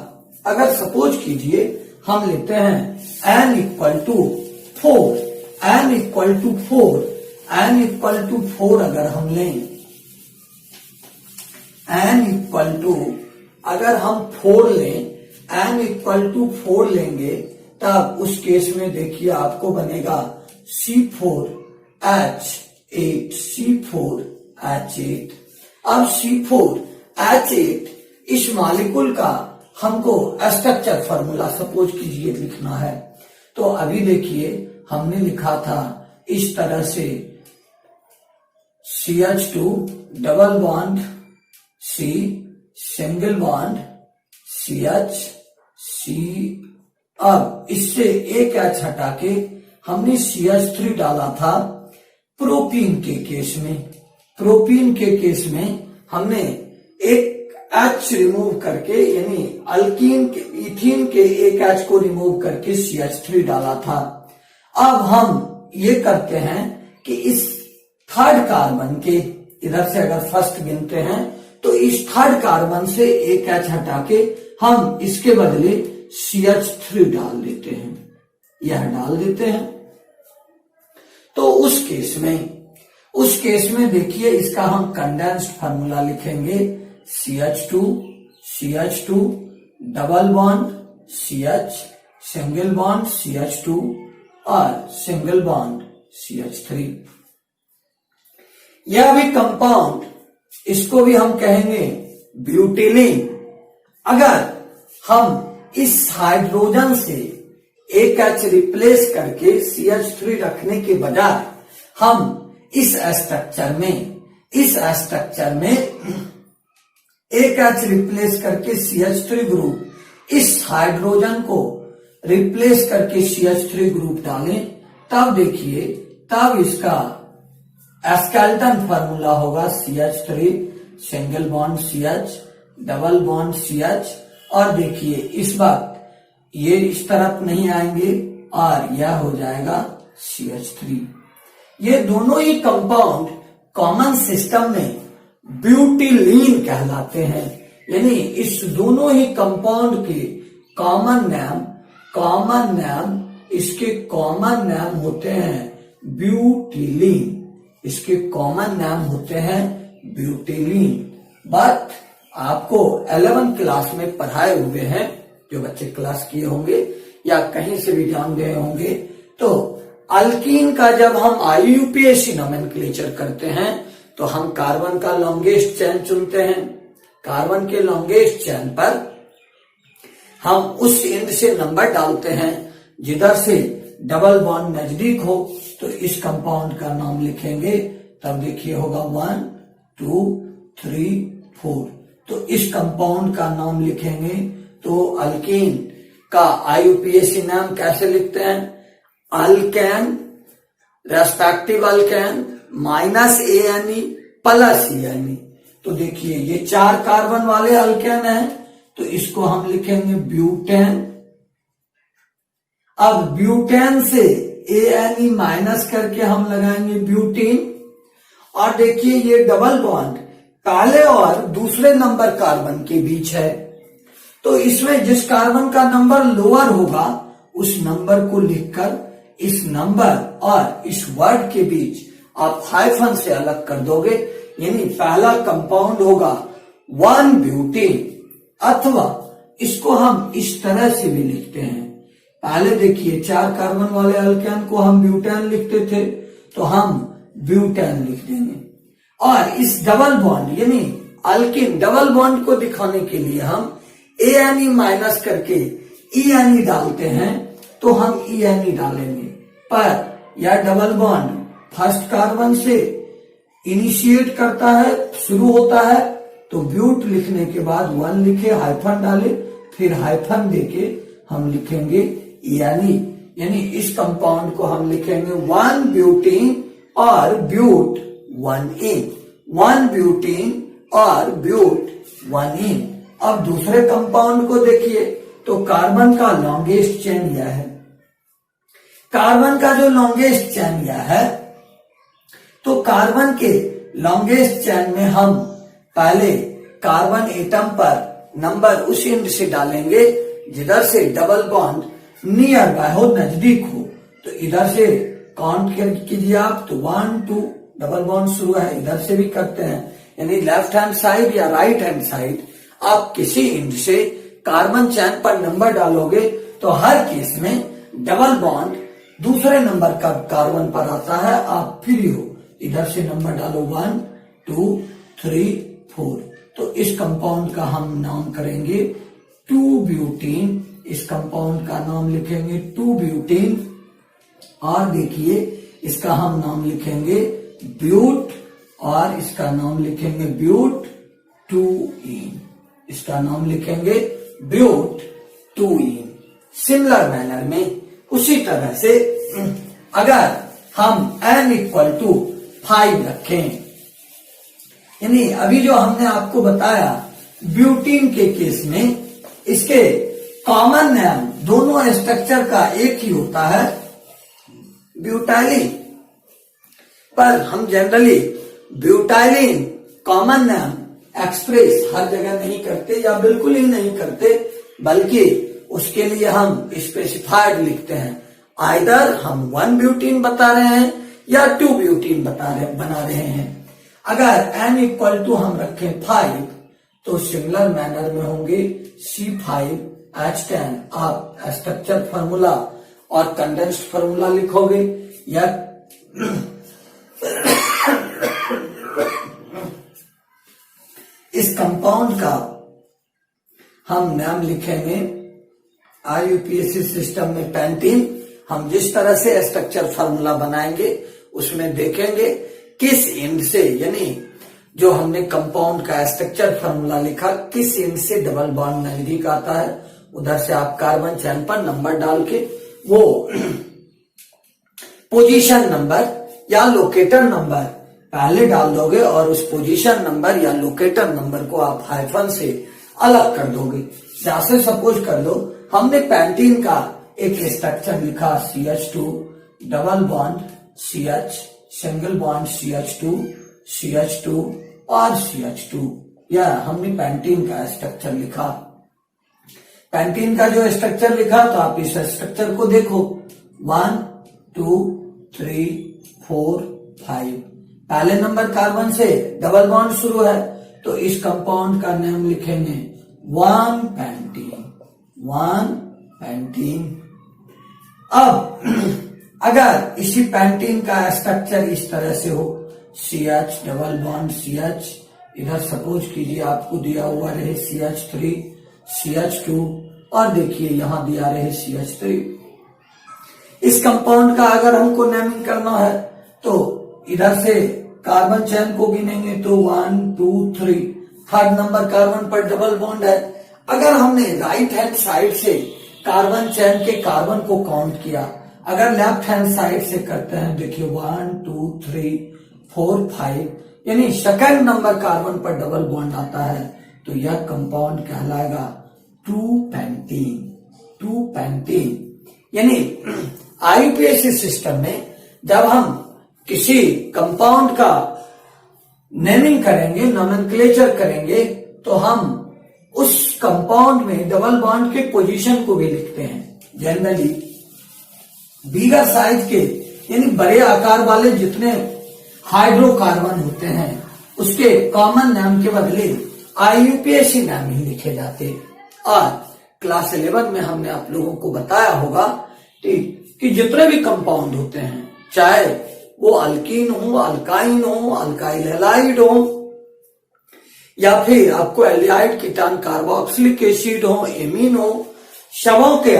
अगर सपोज कीजिए हम लेते हैं n इक्वल टू 4 अगर हम लें अगर हम 4 लें n इक्वल टू 4 लेंगे तब उस केस में देखिए आपको बनेगा C4H8। अब C4H8 इस मॉलिक्यूल का हमको स्ट्रक्चर फार्मूला सपोज कीजिए लिखना है। तो अभी देखिए हमने लिखा था इस तरह से CH2 double bond C single bond CH C। अब इससे एक H हटा के हमने CH3 डाला था प्रोपीन के केस में हमने एक H रिमूव करके यानी इथीन के एक H को रिमूव करके CH3 डाला था। अब हम ये करते हैं कि इस थर्ड कार्बन के इधर से अगर फर्स्ट गिनते हैं तो इस थर्ड कार्बन से एक H हटा के हम इसके बदले CH3 डाल देते हैं, यह डाल देते हैं। तो उस केस में देखिए इसका हम कंडेंस्ड फार्मूला लिखेंगे CH2 CH2 double bond CH, single bond CH2 और सिंगल बॉन्ड CH3। यह भी कंपाउंड, इसको भी हम कहेंगे ब्यूटिलीन। अगर हम इस हाइड्रोजन से एक H रिप्लेस करके CH3 रखने के बजाय हम इस स्ट्रक्चर में एक H रिप्लेस करके CH3 ग्रुप इस हाइड्रोजन को रिप्लेस करके CH3 ग्रुप डालें, तब देखिए, तब इसका स्केलेटन फार्मूला होगा CH3 single bond CH double bond CH। और देखिए इस वक्त ये इस तरफ नहीं आएंगे और यह हो जाएगा CH3। ये दोनों ही कंपाउंड कॉमन सिस्टम में ब्यूटिलीन कहलाते हैं। यानी इस दोनों ही कंपाउंड के कॉमन नाम इसके कॉमन नाम होते हैं ब्यूटिलीन। इसके कॉमन नाम होते हैं ब्यूटिलीन। बट आपको 11th क्लास में पढ़ाए हुए हैं, जो बच्चे क्लास किए होंगे या कहीं से भी जान गए होंगे, तो अल्कीन का जब हम IUPAC नोमेनक्लेचर करते हैं तो हम कार्बन का लॉन्गेस्ट चेन चुनते हैं। कार्बन के लॉन्गेस्ट चेन पर हम उस एंड से नंबर डालते हैं जिधर से डबल बॉन्ड नजदीक हो। तो इस कंपाउंड का नाम लिखेंगे, तब देखिए होगा 1 2 3 4। तो इस कंपाउंड का नाम लिखेंगे। तो अल्कीन का IUPAC नाम कैसे लिखते हैं? Alkane, respective alkane minus ANE plus ENE। तो देखिए ये 4 कार्बन वाले अल्केन है, तो इसको हम लिखेंगे ब्यूटेन। अब ब्यूटेन से ANE माइनस करके हम लगाएंगे ब्यूटीन। और देखिए ये डबल बॉन्ड पहले और दूसरे नंबर कार्बन के बीच है, तो इसमें जिस कार्बन का नंबर लोअर होगा उस नंबर को लिखकर इस नंबर और इस वर्ड के बीच आप हाइफन से अलग कर दोगे। यानी पहला कंपाउंड होगा 1 ब्यूटीन, अथवा इसको हम इस तरह से भी लिखते हैं। पहले देखिए 4 कार्बन वाले अल्केन को हम ब्यूटेन लिखते थे, तो हम ब्यूटेन लिख देंगे। और इस डबल बॉन्ड यानी अल्किन डबल बॉन्ड को दिखाने के लिए हम ANE माइनस करके ENE डालते हैं, तो हम ENE डालेंगे। पर यह डबल बॉन्ड फर्स्ट कार्बन से इनिशिएट करता है, शुरू होता है, तो ब्यूट लिखने के बाद 1 लिखे, हाइफन डाले, फिर हाइफन देके हम लिखेंगे ENE। यानी इस कंपाउंड को हम लिखेंगे 1 ब्यूटीन और ब्यूट 1ene, 1 ब्यूटीन और ब्यूट 1ene। अब दूसरे कंपाउंड को देखिए, तो कार्बन का लॉन्गेस्ट चेन यह है। कार्बन का जो लॉन्गेस्ट चेन यह है, तो कार्बन के लॉन्गेस्ट चेन में हम पहले कार्बन एटम पर नंबर उस एंड से डालेंगे जिधर से डबल बॉन्ड नियर बाय हो, नजदीक हो। तो इधर से काउंट कीजिए आप, तो 1 2 डबल बॉन्ड शुरू है, इधर से भी करते हैं। यानी लेफ्ट हैंड साइड या राइट हैंड साइड आप किसी एंड से कार्बन चेन पर नंबर डालोगे तो हर केस में डबल बॉन्ड दूसरे नंबर का कार्बन पर आता है, आप फ्री हो। इधर से नंबर डालो 1 2 3 4। तो इस कंपाउंड का हम नाम करेंगे 2 ब्यूटीन। इस कंपाउंड का नाम लिखेंगे 2 ब्यूटीन। और देखिए इसका हम नाम लिखेंगे ब्यूट, और इसका नाम लिखेंगे ब्यूट 2ene। इसका नाम लिखेंगे ब्यूट 2ene। सिमिलर मैनर में उसी तरह से अगर हम n = 5 रखें, यानी अभी जो हमने आपको बताया ब्यूटीन के केस में इसके कॉमन नाम दोनों स्ट्रक्चर का एक ही होता है, ब्यूटाइलिन। पर हम जनरली ब्यूटाइलिन कॉमन नाम एक्सप्रेस हर जगह नहीं करते या बिल्कुल ही नहीं करते, बल्कि उसके लिए हम स्पेसिफाइड लिखते हैं। आइदर हम 1 ब्यूटीन बता रहे हैं या 2 ब्यूटीन बना रहे हैं। अगर n = हम रखें 5, तो सिमिलर मैनर में होंगे C5H10। आप स्ट्रक्चर फार्मूला और कंडेंस्ड फार्मूला लिखोगे या इस कंपाउंड का हम नाम लिखेंगे IUPAC सिस्टम में पैंटीन। हम जिस तरह से स्ट्रक्चर फार्मूला बनाएंगे उसमें देखेंगे किस एंड से, यानी जो हमने कंपाउंड का स्ट्रक्चर फार्मूला लिखा किस एंड से डबल बॉन्ड नजदीक आता है, उधर से आप कार्बन चेन पर नंबर डाल के वो पोजीशन नंबर या लोकेटर नंबर पहले डाल दोगे और उस पोजीशन नंबर या लोकेटर नंबर को आप हाइफन से अलग कर दोगे। जैसे सपोज कर लो हमने पैंटीन का एक स्ट्रक्चर लिखा CH2 double bond CH single bond CH2 और CH2, या हमने पैंटीन का स्ट्रक्चर लिखा। पैंटीन का जो स्ट्रक्चर लिखा तो आप इस स्ट्रक्चर को देखो 1 2 3 4 5। पहले नंबर कार्बन से डबल बॉन्ड शुरू है तो इस कंपाउंड का नाम लिखेंगे 1 पैंटीन। अब अगर इसी पैंटीन का स्ट्रक्चर इस तरह से हो CH डबल बॉन्ड CH, इधर सपोज कीजिए आपको दिया हुआ रहे CH3 CH2 और देखिए यहां दिया रहे CH3। इस कंपाउंड का अगर हमको नेमिंग करना है तो इधर से कार्बन चेन को गिनेंगे तो 1 2 3, थर्ड नंबर कार्बन पर डबल बॉन्ड है। अगर हमने राइट हैंड साइड से कार्बन चेन के कार्बन को काउंट किया, अगर लेफ्ट हैंड साइड से करते हैं देखिए 1 2 3 4 5, यानी सेकंड नंबर कार्बन पर डबल बॉन्ड आता है तो यह कंपाउंड कहलाएगा 2 पैंटीन। यानी IUPAC सिस्टम में जब हम किसी कंपाउंड का नेमिंग करेंगे, नोमेनक्लेचर करेंगे, तो हम उस कंपाउंड में डबल बॉन्ड के पोजीशन को भी लिखते हैं। जनरली बिगर साइज के यानी बड़े आकार वाले जितने हाइड्रोकार्बन होते हैं उसके कॉमन नाम के बदले IUPAC नाम ही लिखे जाते। और क्लास 11 में हमने आप लोगों को बताया होगा कि जितने भी कंपाउंड होते हैं, चाहे वो अल्कीन हो, अल्काइन हो, अल्काइल हैलाइड हो, या फिर आपको एल्डिहाइड कीटान कार्बोक्सिलिक एसिड हो, एमीन हो, सबों के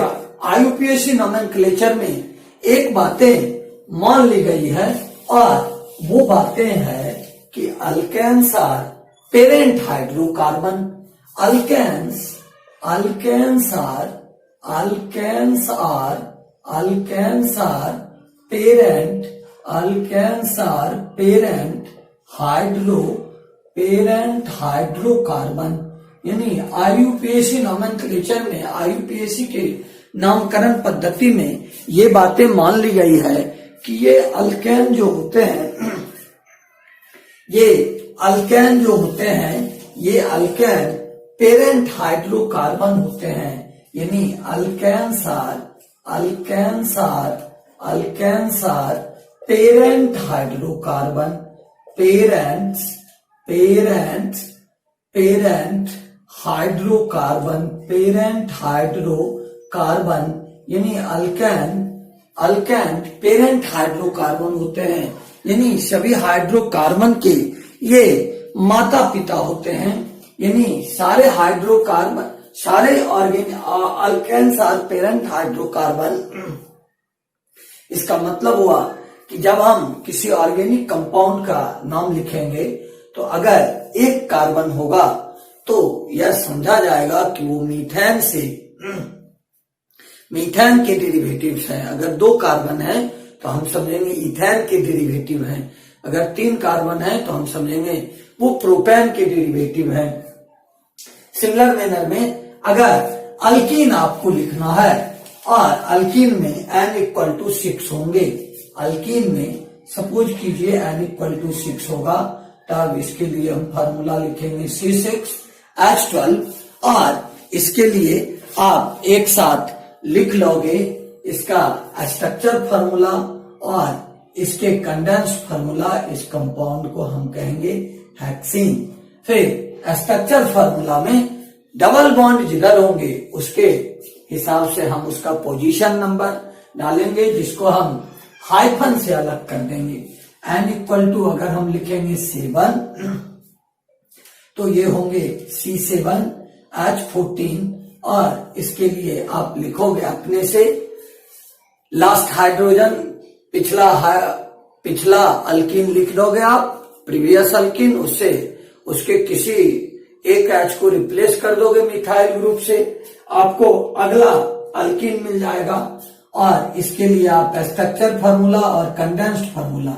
IUPAC नोमेनक्लेचर में एक बातें मान ली गई है और वो बातें हैं कि alkanes are parent hydrocarbon, alkanes are parent hydrocarbon. यानी IUPAC नोमेनक्लेचर में, IUPAC के नामकरण पद्धति में ये बातें मान ली गई है कि ये अल्केन जो होते हैं, ये अल्केन पेरेंट हाइड्रोकार्बन होते हैं। यानी alkanes are parent hydrocarbon, parent hydrocarbon, यानी अल्केन पेरेंट हाइड्रोकार्बन होते हैं। यानी सभी हाइड्रोकार्बन के ये माता पिता होते हैं। यानी सारे हाइड्रोकार्बन, सारे अल्केन्स आर पेरेंट हाइड्रोकार्बन। इसका मतलब हुआ कि जब हम किसी ऑर्गेनिक कंपाउंड का नाम लिखेंगे तो अगर एक कार्बन होगा तो यह समझा जाएगा कि वो मीथेन के डेरिवेटिव्स हैं। अगर 2 कार्बन है तो हम समझेंगे इथेन के डेरिवेटिव हैं। अगर 3 कार्बन है तो हम समझेंगे वो प्रोपेन के डेरिवेटिव हैं। सिमिलर मैनर में अगर अल्कीन आपको लिखना है और अल्कीन में N=6 होंगे, अल्कीन में सपोज कीजिए N=6 होगा, तब इसके लिए हम फार्मूला लिखेंगे C6H12 और इसके लिए आप एक साथ लिख लोगे इसका स्ट्रक्चर फार्मूला और इसके कंडेंस्ड फार्मूला। इस कंपाउंड को हम कहेंगे हेक्सीन। फिर स्ट्रक्चर फार्मूला में डबल बॉन्ड जिधर होंगे उसके हिसाब से हम उसका पोजीशन नंबर डालेंगे, जिसको हम हाइफन से अलग कर देंगे। n इक्वल टू अगर हम लिखेंगे 7 तो ये होंगे C7 H14, और इसके लिए आप लिखोगे अपने से लास्ट हाइड्रोजन, पिछला अल्कीन लिख दोगे आप, प्रीवियस अल्कीन, उससे उसके किसी एक H को रिप्लेस कर दोगे मिथाइल ग्रुप से, आपको अगला अल्कीन मिल जाएगा। और इसके लिए आप स्ट्रक्चर फार्मूला और कंडेंस्ड फार्मूला,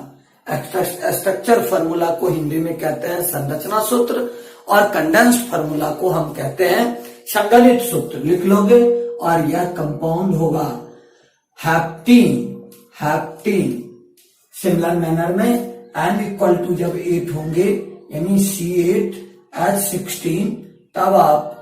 स्ट्रक्चर फार्मूला को हिंदी में कहते हैं संरचना सूत्र, और कंडेंस्ड फार्मूला को हम कहते हैं संगठित सूत्र, लिख लोगे। और यह कंपाउंड होगा हैप्टीन सिमिलर मैनर में n इक्वल टू जब 8 होंगे यानी C8H16, तब आप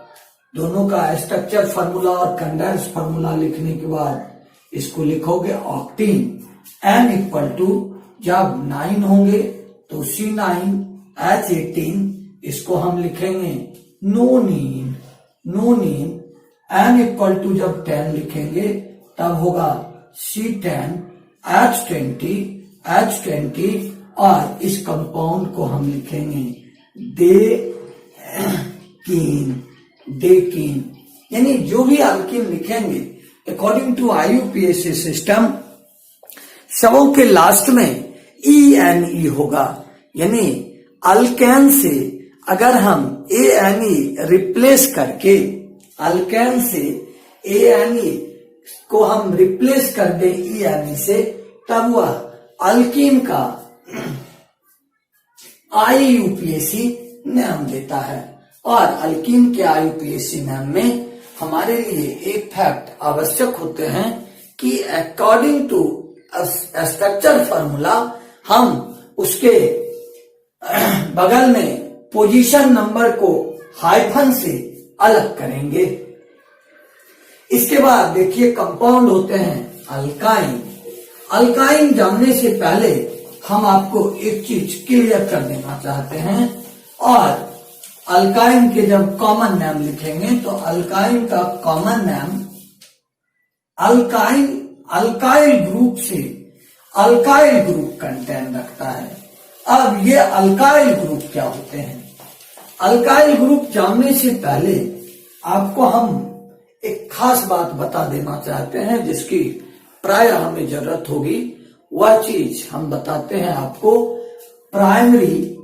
दोनों का स्ट्रक्चर फार्मूला और कंडेंस्ड फार्मूला लिखने के बाद इसको लिखोगे ऑक्टीन। n इक्वल टू जब 9 होंगे तो C9H18, इसको हम लिखेंगे नोनीन। n इक्वल टू जब 10 लिखेंगे तब होगा C10H20, और इस कंपाउंड को हम लिखेंगे डेकीन। यानी जो भी अल्कीन लिखेंगे अकॉर्डिंग टू IUPAC सिस्टम, सबों के लास्ट में ENE होगा। यानी अल्केन से अगर हम ANE रिप्लेस करके, अल्केन से ANE को हम रिप्लेस कर दें ENE से, तब वह अल्कीन का IUPAC नाम देता है। और अल्कीन के IUPAC नाम में हमारे लिए एक फैक्ट आवश्यक होते हैं कि अकॉर्डिंग टू स्ट्रक्चर फार्मूला हम उसके बगल में पोजीशन नंबर को हाइफन से अलग करेंगे। इसके बाद देखिए कंपाउंड होते हैं अल्काइन। अल्काइन जानने से पहले हम आपको एक चीज क्लियर कर देना चाहते हैं, और अल्काइन के जब कॉमन नाम लिखेंगे तो अल्काइन का कॉमन नाम अल्काइल ग्रुप से अल्काइल ग्रुप कंटेन रखता है। अब ये अल्काइल ग्रुप क्या होते हैं? अल्काइल ग्रुप जानने से पहले आपको हम एक खास बात बता देना चाहते हैं, जिसकी प्राय हमें जरूरत होगी। वह चीज हम बताते हैं आपको। Primary,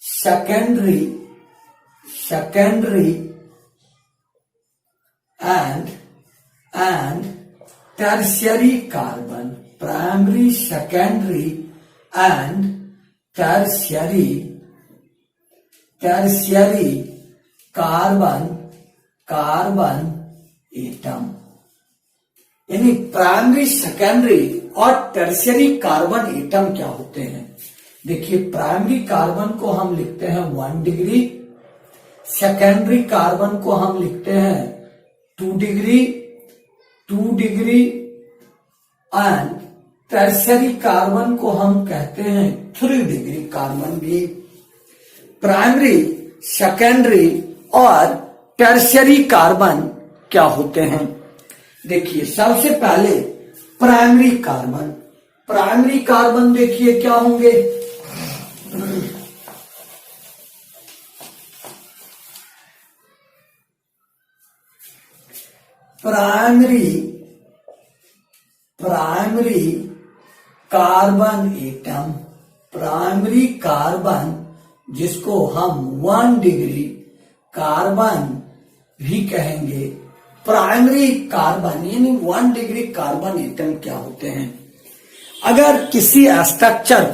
secondary and tertiary carbon. Primary, secondary and tertiary carbon atom. यानी प्राइमरी, सेकेंडरी और टर्शियरी कार्बन एटम क्या होते हैं? देखिए, प्राइमरी कार्बन को हम लिखते हैं 1 डिग्री, सेकेंडरी कार्बन को हम लिखते हैं 2 डिग्री एंड टर्शियरी कार्बन को हम कहते हैं 3 डिग्री कार्बन भी। प्राइमरी, सेकेंडरी और टर्शियरी कार्बन क्या होते हैं? देखिए, सबसे पहले प्राइमरी कार्बन। प्राइमरी कार्बन देखिए क्या होंगे? Primary carbon atom. Primary carbon जिसको हम 1 डिग्री कार्बन भी कहेंगे। प्राइमरी कार्बन यानी 1 डिग्री कार्बन एटम क्या होते हैं? अगर किसी स्ट्रक्चर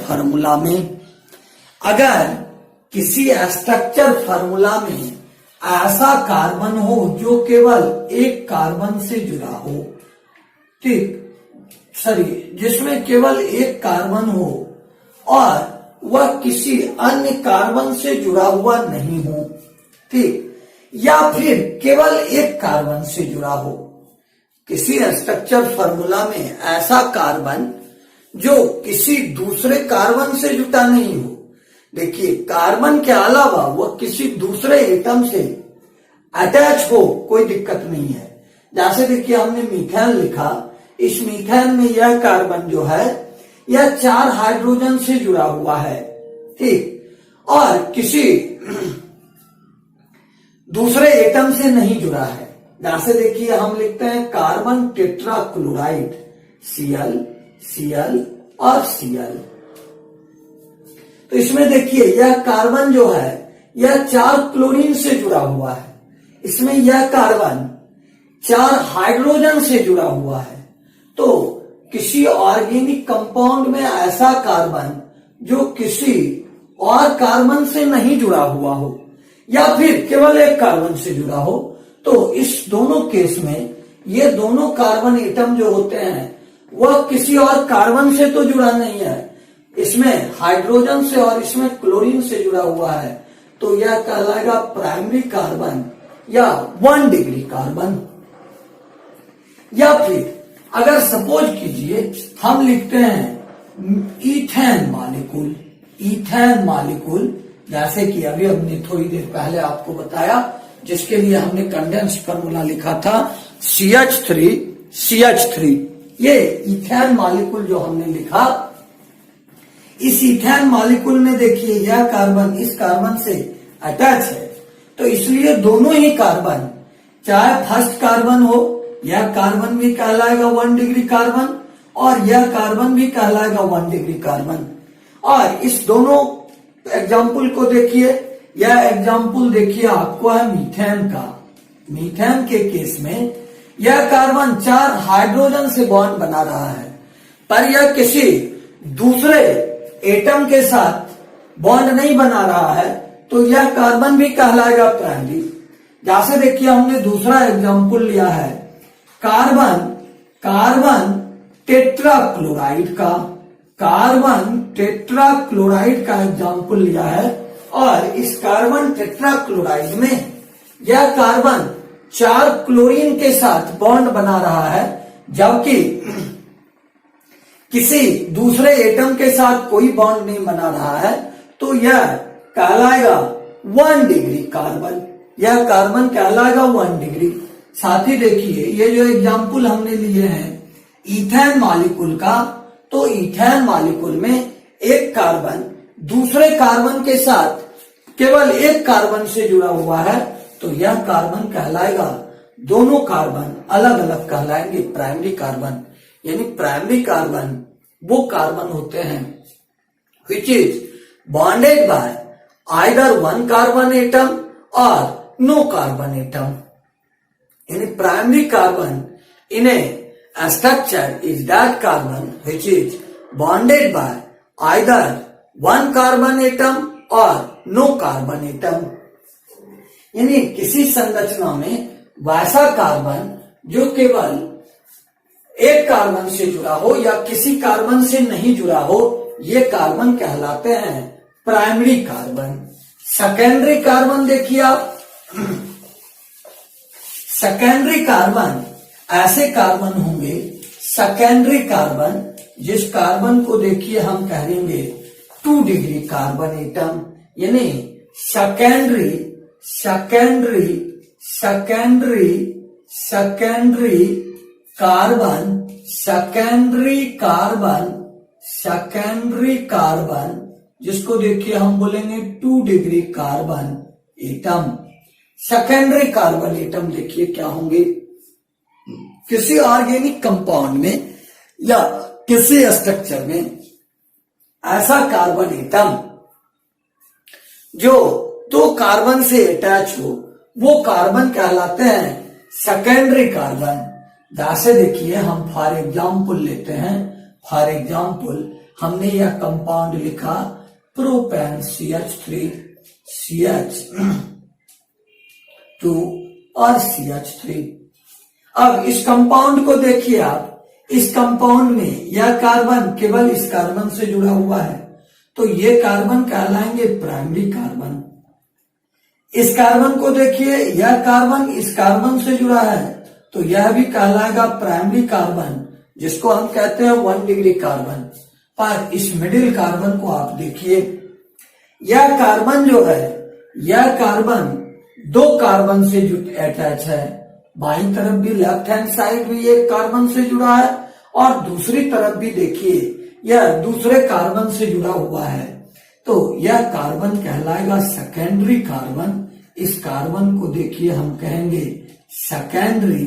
फार्मूला में ऐसा कार्बन हो जो केवल एक कार्बन से जुड़ा हो, ठीक, जिसमें केवल एक कार्बन हो और वह किसी अन्य कार्बन से जुड़ा हुआ नहीं हो, ठीक, या फिर केवल एक कार्बन से जुड़ा हो। किसी स्ट्रक्चर फार्मूला में ऐसा कार्बन जो किसी दूसरे कार्बन से जुटा नहीं हो। देखिए कार्बन के अलावा वह किसी दूसरे एटम से अटैच हो, कोई दिक्कत नहीं है। जैसे देखिए हमने मीथेन लिखा, इस मीथेन में यह कार्बन जो है यह 4 हाइड्रोजन से जुड़ा हुआ है, ठीक, और किसी दूसरे एटम से नहीं जुड़ा है। जैसे देखिए हम लिखते हैं कार्बन टेट्राक्लोराइड, Cl Cl और Cl। तो इसमें देखिए यह कार्बन जो है यह 4 क्लोरीन से जुड़ा हुआ है, इसमें यह कार्बन 4 हाइड्रोजन से जुड़ा हुआ है। तो किसी ऑर्गेनिक कंपाउंड में ऐसा कार्बन जो किसी और कार्बन से नहीं जुड़ा हुआ हो या फिर केवल एक कार्बन से जुड़ा हो, तो इस दोनों केस में ये दोनों कार्बन एटम जो होते हैं वह किसी और कार्बन से तो जुड़ा नहीं है, इसमें हाइड्रोजन से और इसमें क्लोरीन से जुड़ा हुआ है। तो यह कहलाएगा प्राइमरी कार्बन या 1 डिग्री कार्बन। या फिर अगर सपोज कीजिए हम लिखते हैं इथेन मॉलिक्यूल, इथेन मॉलिक्यूल, जैसे कि अभी हमने थोड़ी देर पहले आपको बताया, जिसके लिए हमने कंडेंस्ड फार्मूला लिखा था CH3। ये इथेन मॉलिक्यूल जो हमने लिखा, इस इथेन मॉलिक्यूल में देखिए यह कार्बन इस कार्बन से अटैच है, तो इसलिए दोनों ही कार्बन, चाहे फर्स्ट कार्बन हो, यह कार्बन भी कहलाएगा 1 डिग्री कार्बन और यह कार्बन भी कहलाएगा 1 डिग्री कार्बन। और इस दोनों एग्जाम्पल को देखिए, यह एग्जाम्पल देखिए आपको है मीथेन का। मीथेन के केस में यह कार्बन 4 हाइड्रोजन से बॉन्ड बना रहा है, पर यह किसी दूसरे एटम के साथ बॉन्ड नहीं बना रहा है, तो यह कार्बन भी कहलाएगा प्राइमरी। जैसे देखिए हमने दूसरा एग्जाम्पल लिया है कार्बन टेट्राक्लोराइड का, कार्बन टेट्राक्लोराइड का एग्जाम्पल लिया है, और इस कार्बन टेट्राक्लोराइड में यह कार्बन 4 क्लोरीन के साथ बॉन्ड बना रहा है, जबकि किसी दूसरे एटम के साथ कोई बॉन्ड नहीं बना रहा है, तो यह कहलाएगा 1 डिग्री कार्बन, यह कार्बन कहलाएगा 1 डिग्री। साथ ही देखिए ये जो एग्जाम्पल हमने लिए हैं इथेन मॉलिक्यूल का, तो इथेन मॉलिक्यूल में एक कार्बन दूसरे कार्बन के साथ केवल एक कार्बन से जुड़ा हुआ है, तो यह कार्बन कहलाएगा, दोनों कार्बन अलग अलग कहलाएंगे प्राइमरी कार्बन। यानी प्राइमरी कार्बन वो कार्बन होते हैं which is bonded by either 1 carbon atom or no carbon atom. यानी primary carbon in a structure is that carbon which is bonded by either 1 carbon atom or no carbon atom. यानी किसी संरचना में वैसा carbon जो केवल एक carbon से जुड़ा हो या किसी कार्बन से नहीं जुड़ा हो, ये कार्बन कहलाते हैं प्राइमरी कार्बन। सेकेंडरी कार्बन देखिए आप, सेकेंडरी कार्बन ऐसे कार्बन होंगे, सेकेंडरी कार्बन जिस कार्बन को देखिए हम कहेंगे 2 डिग्री कार्बन एटम, यानी सेकेंडरी कार्बन जिसको देखिए हम बोलेंगे 2 degree carbon atom. Secondary carbon atom देखिए क्या होंगे, किसी ऑर्गेनिक कंपाउंड में या किसी स्ट्रक्चर में ऐसा कार्बन एटम जो 2 कार्बन से अटैच हो, वो कार्बन कहलाते हैं सेकेंडरी कार्बन। जैसे देखिए हम फॉर एग्जाम्पल लेते हैं, फॉर एग्जाम्पल हमने यह कंपाउंड लिखा प्रोपेन CH3 CH2 और CH3। अब इस कंपाउंड को देखिए आप, इस कंपाउंड में यह कार्बन केवल इस कार्बन से जुड़ा हुआ है, तो ये कार्बन कहलाएंगे प्राइमरी कार्बन। इस कार्बन को देखिए, यह कार्बन इस कार्बन से जुड़ा है, तो यह भी कहलाएगा प्राइमरी कार्बन, जिसको हम कहते हैं 1 डिग्री कार्बन। पर इस मिडिल कार्बन को आप देखिए, यह कार्बन जो है, यह कार्बन दो कार्बन से अटैच है। बाईं तरफ भी लेफ्ट हैंड साइड भी एक कार्बन से जुड़ा है और दूसरी तरफ भी देखिए यह दूसरे कार्बन से जुड़ा हुआ है। तो यह कार्बन कहलाएगा सेकेंडरी कार्बन। इस कार्बन को देखिए हम कहेंगे सेकेंडरी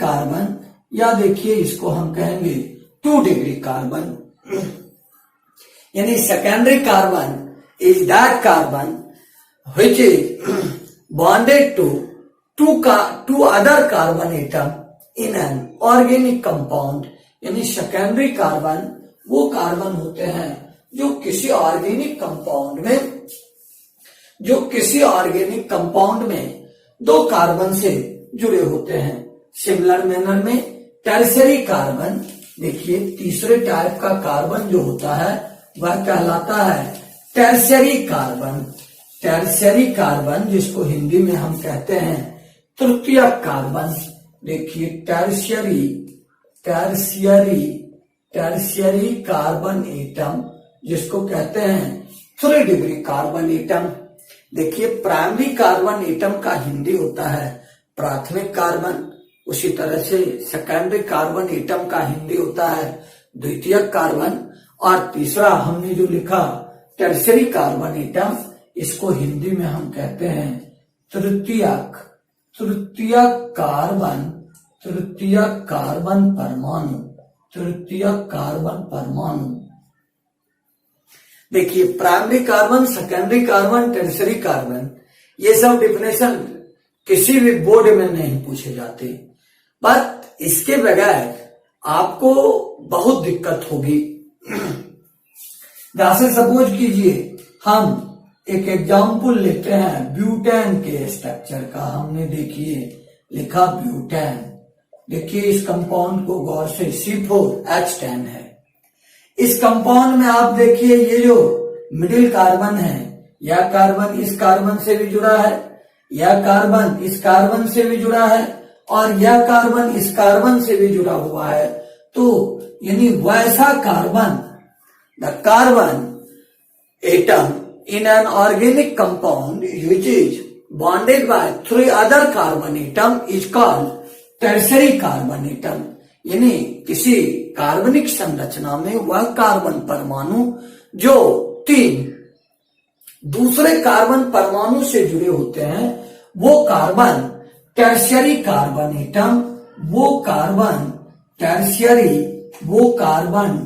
कार्बन, या देखिए इसको हम कहेंगे 2 डिग्री कार्बन। यानी secondary carbon is that carbon which is bonded to two other carbon atom in an organic compound। यानी सेकेंडरी कार्बन वो कार्बन होते हैं जो किसी ऑर्गेनिक कंपाउंड में दो कार्बन से जुड़े होते हैं। सिमिलर मैनर में टर्शियरी कार्बन, देखिए तीसरे टाइप का कार्बन जो होता है वह कहलाता है टर्शियरी कार्बन, जिसको हिंदी में हम कहते हैं तृतीयक कार्बन। देखिए टर्शियरी कार्बन एटम, जिसको कहते हैं 3 डिग्री कार्बन एटम। देखिए प्राइमरी कार्बन एटम का हिंदी होता है प्राथमिक कार्बन, उसी तरह से सेकेंडरी कार्बन एटम का हिंदी होता है द्वितीयक कार्बन, और तीसरा हमने जो लिखा टर्शियरी कार्बन एटम, इसको हिंदी में हम कहते हैं तृतीयक कार्बन परमाणु। देखिए primary carbon, secondary carbon, tertiary carbon, ये सब डिफिनेशन किसी भी बोर्ड में नहीं पूछे जाते, बट इसके बगैर आपको बहुत दिक्कत होगी। जैसे सपोज कीजिए हम एक एग्जाम्पल लेते हैं ब्यूटेन के स्ट्रक्चर का। हमने देखिए लिखा ब्यूटेन, देखिए इस कंपाउंड को गौर से C4H10 है। इस कंपाउंड में आप देखिए ये जो मिडिल कार्बन है, यह कार्बन इस कार्बन से भी जुड़ा है, यह कार्बन इस कार्बन से भी जुड़ा है, और यह कार्बन इस कार्बन से भी जुड़ा हुआ है। तो यानी वैसा carbon, the carbon atom in an organic compound which is bonded by 3 other carbon atom is called tertiary carbon atom। यानी किसी कार्बनिक संरचना में वह कार्बन परमाणु जो 3 दूसरे कार्बन परमाणु से जुड़े होते हैं वो कार्बन टर्शियरी कार्बन एटम, वो कार्बन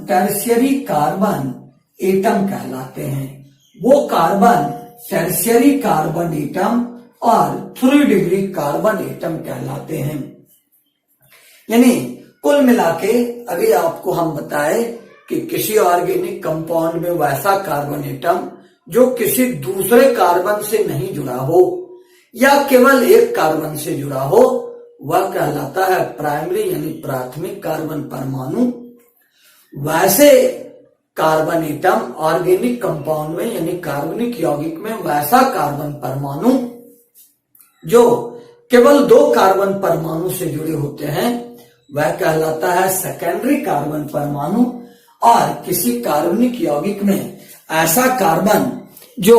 टर्शियरी कार्बन एटम कहलाते हैं। वो कार्बन टर्शियरी कार्बन एटम और 3 डिग्री कार्बन एटम कहलाते हैं। यानी कुल मिलाके अभी आपको हम बताए कि किसी ऑर्गेनिक कंपाउंड में वैसा कार्बन एटम जो किसी दूसरे कार्बन से नहीं जुड़ा हो या केवल एक कार्बन से जुड़ा हो, वह कहलाता है प्राइमरी यानी प्राथमिक कार्बन परमाणु। वैसे कार्बन एटम ऑर्गेनिक कंपाउंड में यानी कार्बनिक यौगिक में वैसा कार्बन परमाणु जो केवल 2 कार्बन परमाणु से जुड़े होते हैं वह कहलाता है सेकेंडरी कार्बन परमाणु। और किसी कार्बनिक यौगिक में ऐसा कार्बन जो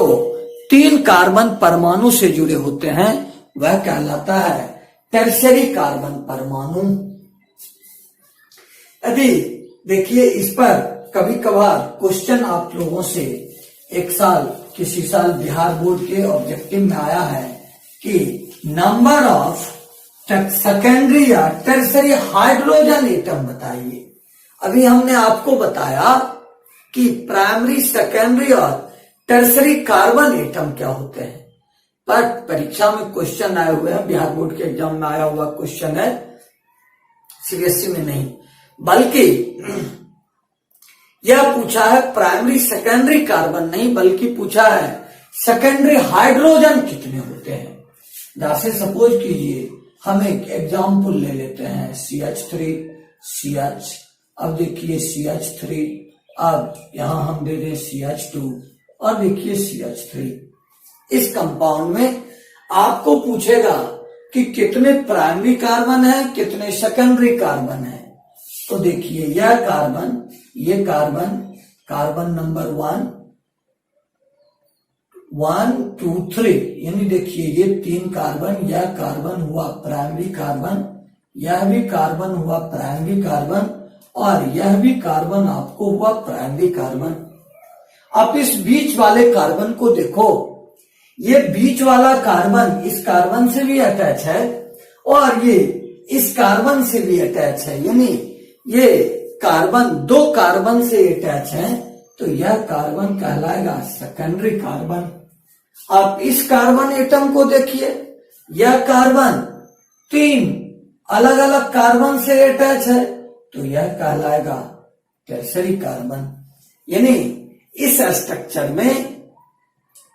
3 कार्बन परमाणु से जुड़े होते हैं वह कहलाता है टर्शियरी कार्बन परमाणु। यदि देखिए इस पर कभी कभार क्वेश्चन आप लोगों से किसी साल बिहार बोर्ड के ऑब्जेक्टिव में आया है कि नंबर ऑफ सेकेंडरी या टर्शियरी हाइड्रोजन एटम बताइए। अभी हमने आपको बताया कि प्राइमरी, सेकेंडरी और टर्शियरी कार्बन एटम क्या होते हैं, पर परीक्षा में क्वेश्चन आए हुए हैं, बिहार बोर्ड के एग्जाम में आया हुआ क्वेश्चन है, सीबीएसई में नहीं, बल्कि यह पूछा है प्राइमरी सेकेंडरी कार्बन नहीं, बल्कि पूछा है सेकेंडरी हाइड्रोजन कितने होते हैं। जैसे सपोज कीजिए हम एक एग्जाम्पल ले लेते हैं CH3 CH। अब देखिए CH3, अब यहां हम दे दें CH2 और देखिए CH3। इस कंपाउंड में आपको पूछेगा कि कितने प्राइमरी कार्बन है, कितने सेकेंडरी कार्बन है। तो देखिए यह कार्बन, ये कार्बन, कार्बन नंबर 1 2 3, यानी देखिए ये 3 कार्बन, यह कार्बन हुआ प्राइमरी कार्बन, यह भी कार्बन हुआ प्राइमरी कार्बन, और यह भी कार्बन आपको हुआ प्राइमरी कार्बन। आप इस बीच वाले कार्बन को देखो, ये बीच वाला कार्बन इस कार्बन से भी अटैच है और ये इस कार्बन से भी अटैच है, यानी ये कार्बन 2 कार्बन से अटैच है, तो यह कार्बन कहलाएगा सेकेंडरी कार्बन। आप इस कार्बन एटम को देखिए, यह कार्बन 3 अलग अलग कार्बन से अटैच है, तो यह कहलाएगा टर्सरी कार्बन। यानी इस स्ट्रक्चर में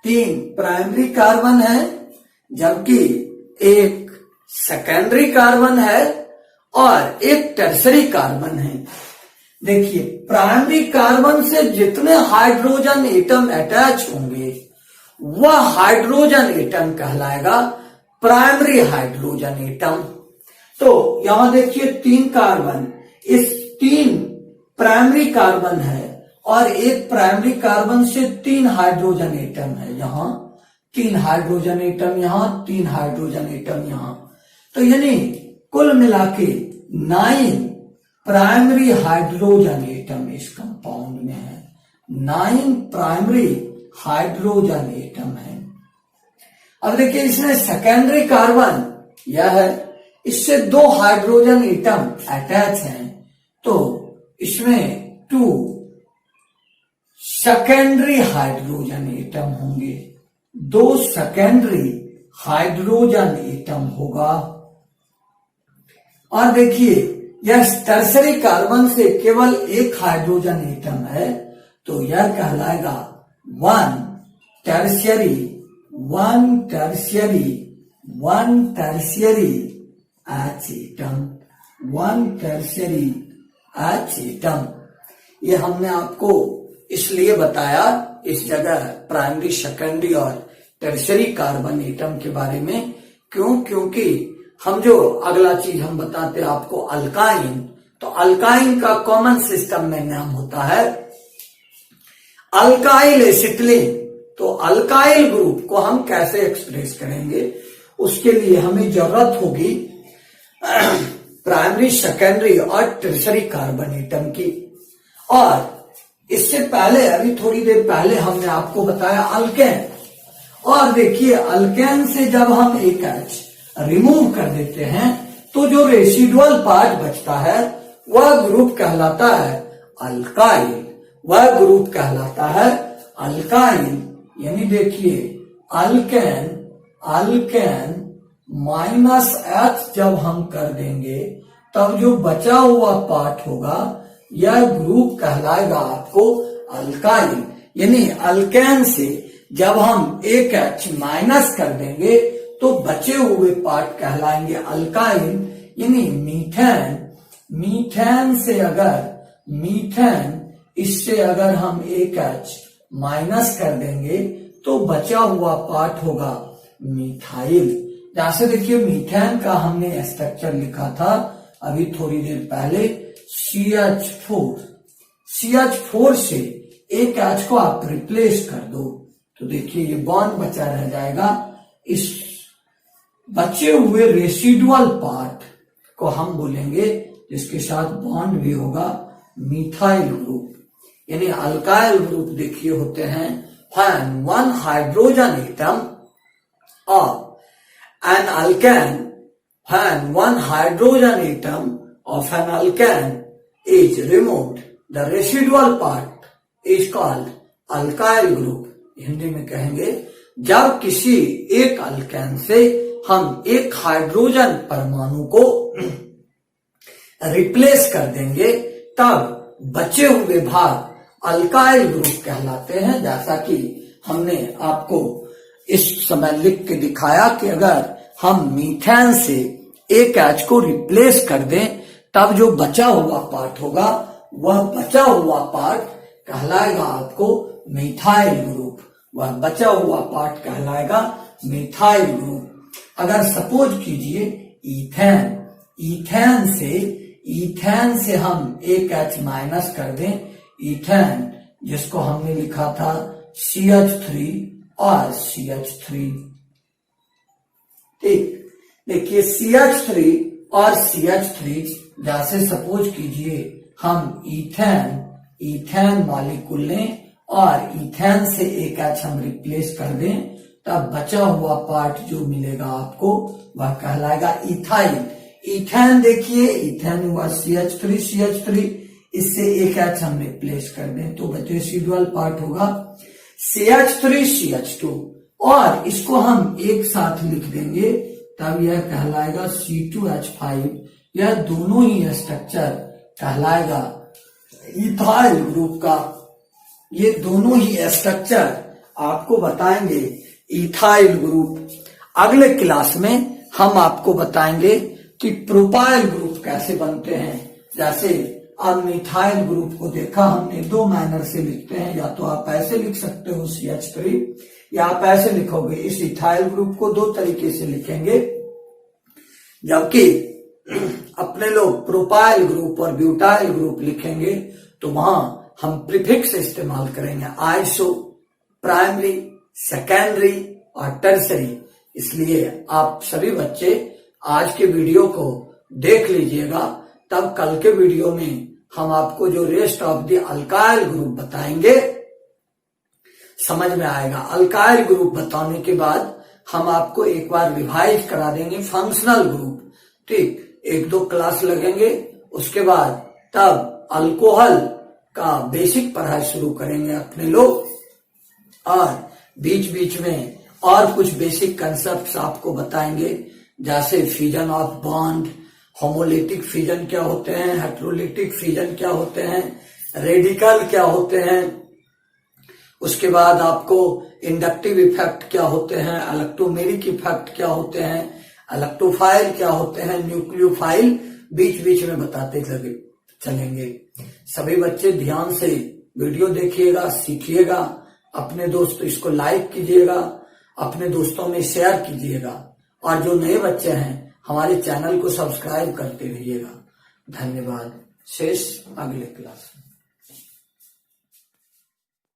3 प्राइमरी कार्बन है, जबकि एक सेकेंडरी कार्बन है और एक टर्सरी कार्बन है। देखिए प्राइमरी कार्बन से जितने हाइड्रोजन एटम अटैच होंगे वह हाइड्रोजन एटम कहलाएगा प्राइमरी हाइड्रोजन एटम। तो यहां देखिए 3 कार्बन, इस 3 प्राइमरी कार्बन है और एक प्राइमरी कार्बन से 3 हाइड्रोजन एटम है, यहां 3 हाइड्रोजन एटम, यहां 3 हाइड्रोजन एटम यहां। तो यानी कुल मिला के 9 प्राइमरी हाइड्रोजन एटम इस कंपाउंड में है, 9 प्राइमरी हाइड्रोजन एटम है। अब देखिए इसमें सेकेंडरी कार्बन यह है, इससे 2 हाइड्रोजन एटम अटैच हैं, तो इसमें 2 सेकेंडरी हाइड्रोजन एटम होंगे, 2 सेकेंडरी हाइड्रोजन एटम होगा। और देखिए यह टर्सरी कार्बन से केवल 1 हाइड्रोजन एटम है, तो यह कहलाएगा 1 tertiary H atom, 1 tertiary H atom. ये हमने आपको इसलिए बताया इस जगह प्राइमरी, सेकेंडरी और टर्शियरी कार्बन एटम के बारे में, क्योंकि हम जो अगला चीज हम बताते आपको अल्काइन, तो अल्काइन का कॉमन सिस्टम में नाम होता है अल्काइल एसिटिलीन। तो अल्काइल ग्रुप को हम कैसे एक्सप्रेस करेंगे, उसके लिए हमें जरूरत होगी प्राइमरी, सेकेंडरी और टर्शियरी कार्बन एटम की। और इससे पहले, अभी थोड़ी देर पहले हमने आपको बताया अल्केन, और देखिए अल्केन से जब हम एक H रिमूव कर देते हैं तो जो रेसिडुअल पार्ट बचता है वह ग्रुप कहलाता है अल्काइल, वह ग्रुप कहलाता है अल्काइल। यानी देखिए अल्केन -H जब हम कर देंगे तब जो बचा हुआ पार्ट होगा यह ग्रुप कहलाएगा आपको अल्काइल। यानी अल्केन से जब हम एक H माइनस कर देंगे तो बचे हुए पार्ट कहलाएंगे अल्काइल। यानी मीथेन इससे अगर हम एक H माइनस कर देंगे तो बचा हुआ पार्ट होगा मिथाइल। जैसे देखिए मीथेन का हमने स्ट्रक्चर लिखा था अभी थोड़ी देर पहले, CH4 से एक H को आप रिप्लेस कर दो तो देखिए ये बॉन्ड बचा रह जाएगा। इस बचे हुए रेसिडुअल पार्ट को हम बोलेंगे, जिसके साथ बॉन्ड भी होगा, मिथाइल ग्रुप। यानी अल्काइल ग्रुप देखिए होते हैं when one hydrogen atom of an alkane, when one hydrogen atom of an alkane is removed, the residual part is called alkyl group। Hindi में कहेंगे जब किसी एक अल्केन से हम एक हाइड्रोजन परमाणु को रिप्लेस कर देंगे तब बचे हुए भाग अल्काइल ग्रुप कहलाते हैं। जैसा कि हमने आपको इस समय लिख के दिखाया कि अगर हम मीथेन से एक H को रिप्लेस कर दें तब जो बचा हुआ पार्ट होगा वह बचा हुआ पार्ट कहलाएगा आपको मिथाइल ग्रुप, वह बचा हुआ पार्ट कहलाएगा मिथाइल ग्रुप। अगर सपोज कीजिए ईथेन से हम एक H माइनस कर दें, ईथेन जिसको हमने लिखा था CH3 और CH3, ठीक। देखिए CH3 और CH3 जैसे सपोज कीजिए हम ईथेन मॉलिक्यूल लें और ईथेन से एक H हम रिप्लेस कर दें, तब बचा हुआ पार्ट जो मिलेगा आपको वह कहलाएगा इथाइल। इथेन देखिए, इथेन हुआ CH3, इससे एक H हम रिप्लेस कर दें तो रेसिडुअल पार्ट होगा CH3CH2, और इसको हम एक साथ लिख देंगे तब यह कहलाएगा C2H5। यह दोनों ही स्ट्रक्चर कहलाएगा इथाइल ग्रुप का। ये दोनों ही स्ट्रक्चर आपको बताएंगे इथाइल ग्रुप। अगले क्लास में हम आपको बताएंगे कि प्रोपाइल ग्रुप कैसे बनते हैं। जैसे अब मिथाइल ग्रुप को देखा हमने, दो मैनर से लिखते हैं, या तो आप ऐसे लिख सकते हो CH3, या आप ऐसे लिखोगे। इस इथाइल ग्रुप को दो तरीके से लिखेंगे, जबकि अपने लोग प्रोपाइल ग्रुप और ब्यूटाइल ग्रुप लिखेंगे तो वहां हम प्रीफिक्स इस्तेमाल करेंगे, आइसो, प्राइमरी, सेकेंडरी और टर्सरी। इसलिए आप सभी बच्चे आज के वीडियो को देख लीजिएगा, तब कल के वीडियो में हम आपको जो rest of the alkyl group बताएंगे समझ में आएगा। अल्काइल ग्रुप बताने के बाद हम आपको एक बार रिवाइज करा देंगे फंक्शनल ग्रुप, ठीक। एक दो क्लास लगेंगे, उसके बाद तब अल्कोहल का बेसिक पढ़ाई शुरू करेंगे अपने लोग, और बीच बीच में और कुछ बेसिक कंसेप्ट्स आपको बताएंगे, जैसे fusion of bond, homolytic fusion क्या होते हैं, हेट्रोलिटिक फ्यूजन क्या होते हैं, रेडिकल क्या होते हैं। उसके बाद आपको इंडक्टिव इफेक्ट क्या होते हैं, इलेक्ट्रोमेरिक इफेक्ट क्या होते हैं, इलेक्ट्रोफाइल क्या होते हैं, न्यूक्लियोफाइल बीच बीच में बताते चलेंगे। सभी बच्चे ध्यान से वीडियो देखिएगा, सीखिएगा। अपने दोस्त इसको लाइक कीजिएगा, अपने दोस्तों में शेयर कीजिएगा, और जो नए बच्चे हैं हमारे चैनल को सब्सक्राइब करते रहिएगा। धन्यवाद। शेष अगले क्लास में।